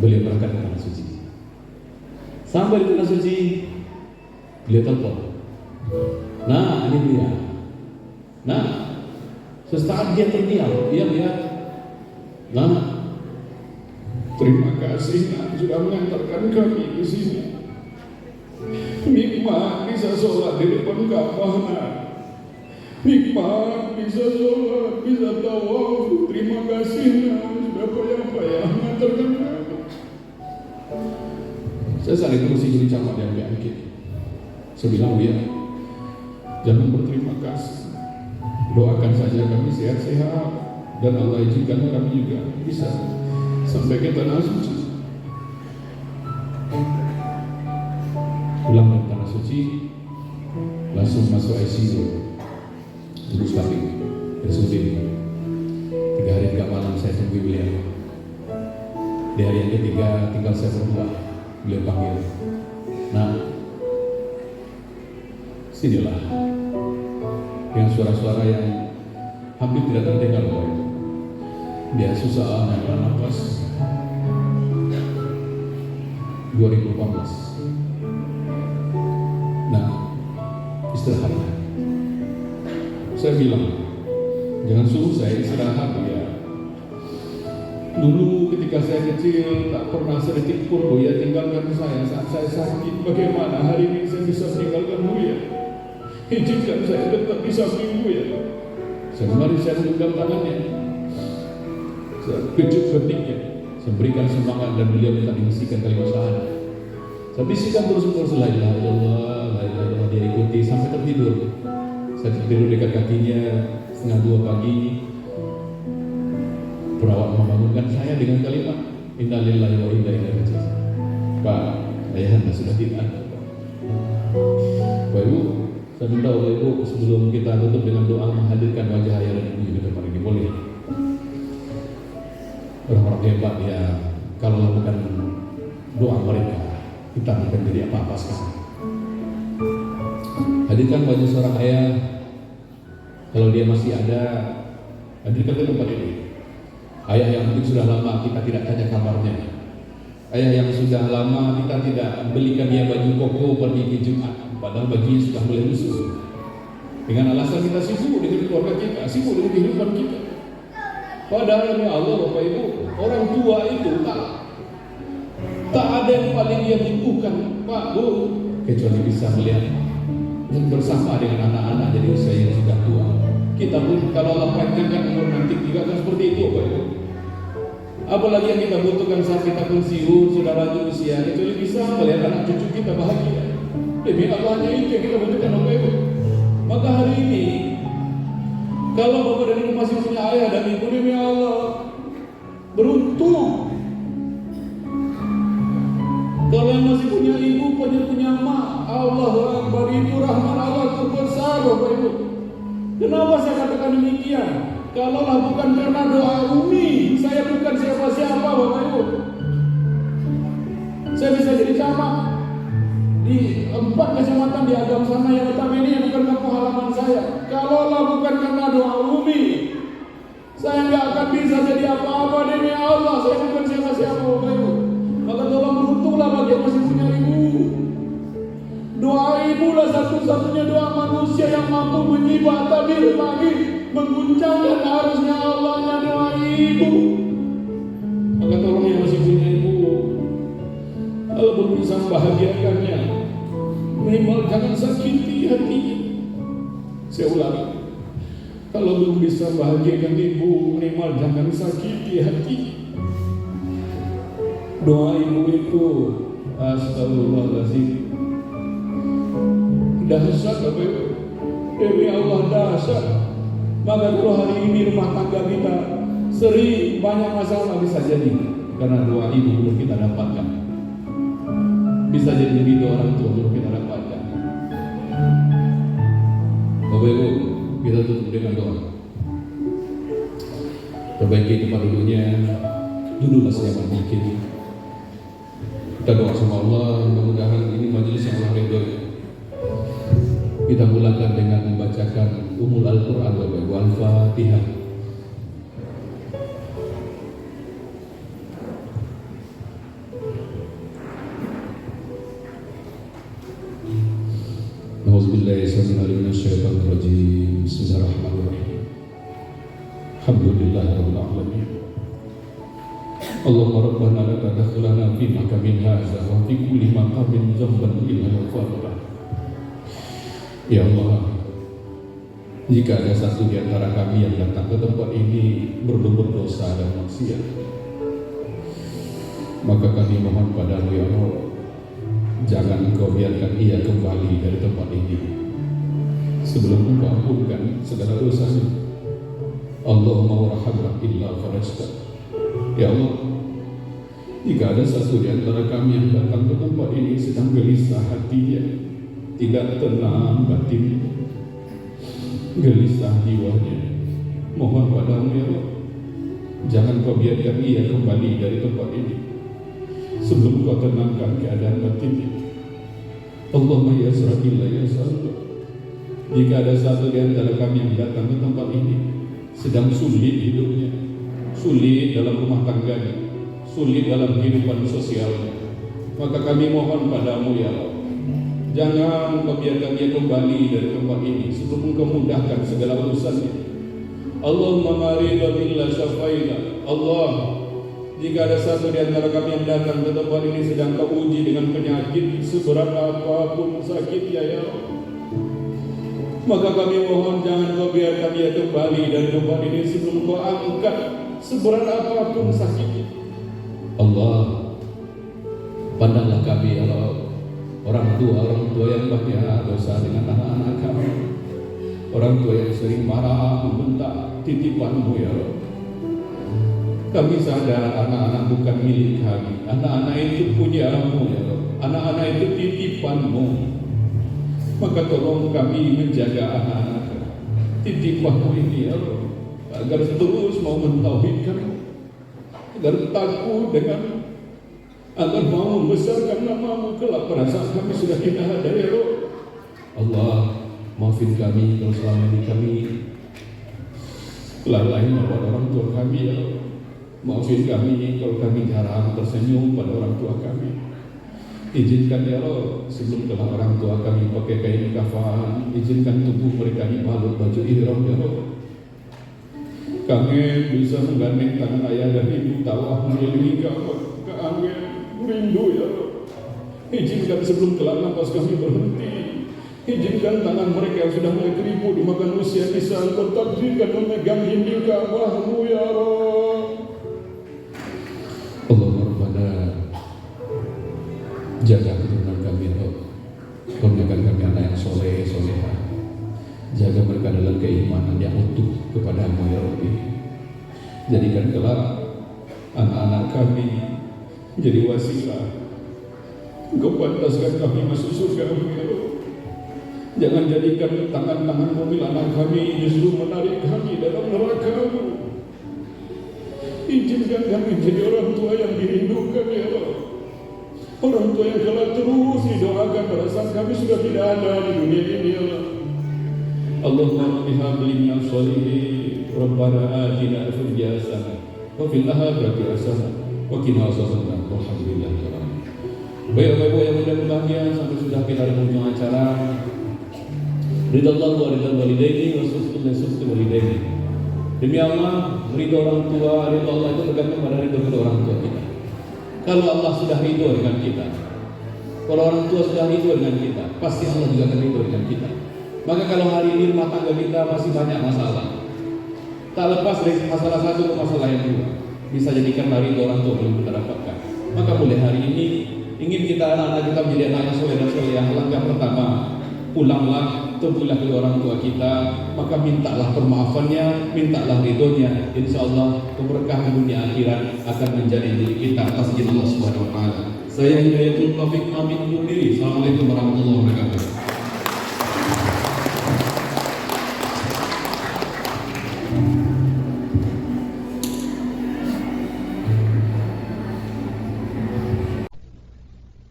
beliau berangkat ke Tanah Suci. Sampai di Tanah Suci beliau telepon, nah ini Buya. Nah, sesaat dia terdiam, Buya. Nah, terima kasih Nak sudah mengantarkan kami ke sini. Nikmat bisa sholat di depan Ka'bah, Nak. Nikmat bisa sholat, bisa tawaf. Terima kasih Nak sudah payah-payah mengantarkan kami. Saya saling kursi jadi camat yang diangkit. Saya bilang, Buya, jangan berterima kasih. Doakan saja kami sehat-sehat, dan Allah izinkan kami juga bisa sampai ke Tanah Suci. Pulang dari Tanah Suci, langsung masuk ICU, terus kami RSUD. 3 hari 3 malam saya tunggu beliau. Di hari yang ketiga tinggal saya berdua. Beliau panggil, Nah, sinilah. Dengan suara-suara yang hampir tidak terdengar, Bapak. Dia susah menghela nafas. 2014. Nah, istirahat. Saya bilang, jangan suruh saya istirahat, ya. Dulu ketika saya kecil tak pernah sedikit pun Buya tinggalkan saya saat saya sakit. Bagaimana hari ini saya bisa meninggalkan Buya? Izinkan saya tetap di samping Buya. Sembari saya genggam tangannya. kecut ketiknya, saya berikan semangat dan beliau minta diisikan kalimat syahadat. Saya bisikan terus-menerus la ilaha illallah, la ilaha illallah, dia ikuti sampai tertidur. Saya tertidur dekat kakinya, 1:30 pagi. Perawat membangunkan saya dengan kalimat inna lillahi wa inna ilaihi raji'un. Pak, ayahanda sudah tidak ada. Bapak Ibu, saya minta Bapak Ibu sebelum kita tutup dengan doa menghadirkan wajah ayah dan ibu di depan ini, boleh? Orang-orang hebat ya, kalau bukan doa mereka, kita bukan jadi apa-apa sekarang. Hadirkan wajah seorang ayah, kalau dia masih ada, hadirkan ke tempat ini. Ayah yang mungkin sudah lama kita tidak tanya kabarnya. Ayah yang sudah lama kita tidak belikan dia baju koko pergi ke Jumat, padahal bajunya sudah mulai lusuh. Dengan alasan kita sibuk dengan keluarga kita, sibuk dengan kehidupan kita. Padahal ya Allah, Bapak Ibu, orang tua itu tak ada yang paling dia butuhkan, Pak Bu, kecuali bisa melihat dan bersama dengan anak-anak jadi usia yang sudah tua. Kita pun kalau Allah panjangkan umur nanti juga akan seperti itu, Bapak Ibu. Apalagi yang kita butuhkan saat kita pensiun, sudah lanjut usia, kecuali bisa melihat anak cucu kita bahagia. Demi Allahnya itu yang kita butuhkan, Bapak Ibu. Maka hari ini, kalau Bapak dan Ibu masih punya ayah dan ibu, demi Allah, beruntung. Kalau yang masih punya ibu, punya mak, Allahu Akbar, itu rahmat Allah terbesar, Bapak Ibu. Kenapa saya katakan demikian? Kalaulah bukan karena doa Umi, saya bukan siapa-siapa, Bapak Ibu. Saya bisa jadi camat di 4 kecamatan di Agam sana yang notabene ini bukan kampung halaman saya. Kalaulah bukan karena doa Umi, saya nggak akan bisa jadi apa-apa demi Allah. Saya bukan siapa-siapa, Bapak Ibu. Maka tolong beruntunglah bagi yang masih punya ibu. Doa ibu lah satu-satunya doa manusia yang mampu menyibak tabir langit, mengguncangkan arusnya Allahnya doa ibu. Maka tolong yang masih punya ibu, kalau belum bisa membahagiakannya, minimal jangan sakiti hatinya. Saya ulangi, kalau belum bisa membahagiakan ibu, minimal jangan sakiti hatinya. Doa ibu itu, astagfirullahaladzim, dahsyat, Bapak Ibu. Demi Allah dahsyat. Maka kalau hari ini rumah tangga kita sering banyak masalah, bisa jadi karena doa ibu belum kita dapatkan. Bisa jadi ridho orang tua belum kita dapatkan. Bapak Ibu, kita tutup dengan doa. Perbaiki tempat duduknya, duduklah senyaman mungkin. Kita doa sama Allah, mudah-mudahan ini majelis yang Allah ridhoi. Kita mulakan dengan membacakan Ummul Al-Quran, Bapak Ibu, Al-Fatihah. Bismillahirrahmanirrahim. Bismillahirrahmanirrahim. Alhamdulillahirabbil alamin. Allahumma rabbana la tadkhulna fi maqamin hadza wa fi kulli maqamin dhanban illa ghafarta. Ya Allah, jika ada satu di antara kami yang datang ke tempat ini berdosa dan maksiat, maka kami mohon padamu ya Allah, jangan Engkau biarkan ia kembali dari tempat ini sebelum Engkau ampunkan segala dosanya. Allahumma warhamna illa farajta. Ya Allah, jika ada satu di antara kami yang datang ke tempat ini sedang gelisah hatinya, tidak tenang batin, gelisah jiwanya, mohon padamu ya Allah, jangan Kau biarkan ia kembali dari tempat ini sebelum Kau tenangkan keadaan batinnya. Allahumma yasra'illah yasra'illah. Jika ada satu di antara kami yang datang ke tempat ini sedang sulit hidupnya, sulit dalam rumah tangganya, sulit dalam kehidupan sosialnya, maka kami mohon padamu ya Allah, jangan Kau biarkan dia kembali dari tempat ini sebelum Kau mudahkan segala urusannya. Allahumma marida billah syafaina. Allah, jika ada satu di antara kami yang datang ke tempat ini sedang Kau uji dengan penyakit seberat apapun sakitnya ya Allah, maka kami mohon jangan Kau biarkan dia kembali dari tempat ini sebelum Kau angkat seberat apapun sakit. Allah, pandanglah kami ya Allah, orang tua yang banyak dosa dengan anak-anak kami, orang tua yang sering marah membentak titipan-Mu ya Allah. Kami sadar anak-anak bukan milik kami, anak-anak itu punya-Mu ya Allah, anak-anak itu titipan-Mu. Maka tolong kami menjaga anak-anak titipan-Mu ini ya Allah, agar terus mau mentauhidkan, agar takut dengan, agar mau membesarkan nama-Mu kelak pada saat kami sudah tidak ada ya Allah. Allah, maafin kami kalau selama ini kami lalai pada orang tua kami ya Allah. Maafin kami kalau kami jarang tersenyum pada orang tua kami. Izinkan ya Allah, sebelum kelak orang tua kami pakai kain kafan, izinkan tubuh mereka dibalut baju ihram ya Allah. Kami bisa menggandeng tangan ayah dan ibu tawaf mengelilingi Ka'bah. Kami rindu ya Allah. Izinkan sebelum kelak nafas kami berhenti, izinkan tangan mereka yang sudah mulai keriput dimakan usia bisa Engkau takdirkan memegang dinding Ka'bah-Mu ya Allah. Allahumma Rabbana, jaga keturunan kami ya Allah. Kurniakan kami anak yang soleh, solehah. Jaga mereka dalam keimanan yang utuh kepada-Mu ya Rabbi. Jadikan kelak anak-anak kami jadi wasilah. Engkau pantaskan kami masuk surga-Mu ya Allah. Jangan jadikan tangan-tangan mobil anak kami justru menarik kami dalam neraka-Mu. Izinkan kami menjadi orang tua yang dirindukan ya Allah. Orang tua yang kelak terus didoakan pada saat kami sudah tidak ada di dunia ini ya Allah. Allahumma hab lana sholihin, Rabbana atina fid dunya hasanah wa fil akhirati hasanah wa qina adzabannar. Alhamdulillah ya Allah. Bapak-bapak yang mudah berbahagia, sampai sudah kita di ujung acara. Ridallahu wa ridal walidaini wa sunnah walidaini. Demi Allah, ridho orang tua, ridho Allah itu tergantung pada ridho kedua orang tua kita. Kalau Allah sudah ridho dengan kita, kalau orang tua sudah ridho dengan kita, pasti Allah juga akan ridho dengan kita. Maka kalau hari ini rumah tangga kita masih banyak masalah, tak lepas dari masalah satu ke masalah yang dua, bisa jadikan ridho orang tua belum kita dapatkan. Maka mulai hari ini ingin kita anak-anak kita menjadi anak yang soleh dan soleh. Yang langkah pertama, pulanglah, tempuhlah kedua orang tua kita, maka mintalah permaafannya, mintalah ridhonya. Insya Allah keberkahan dunia akhirat akan menjadi milik kita atas izin Allah Subhanahu Wa Taala. Saya Hidayatul Taufik pamit undur diri. Assalamualaikum warahmatullahi wabarakatuh.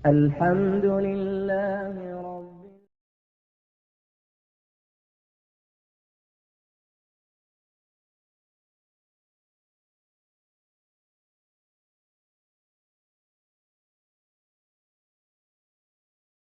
Alhamdulillah.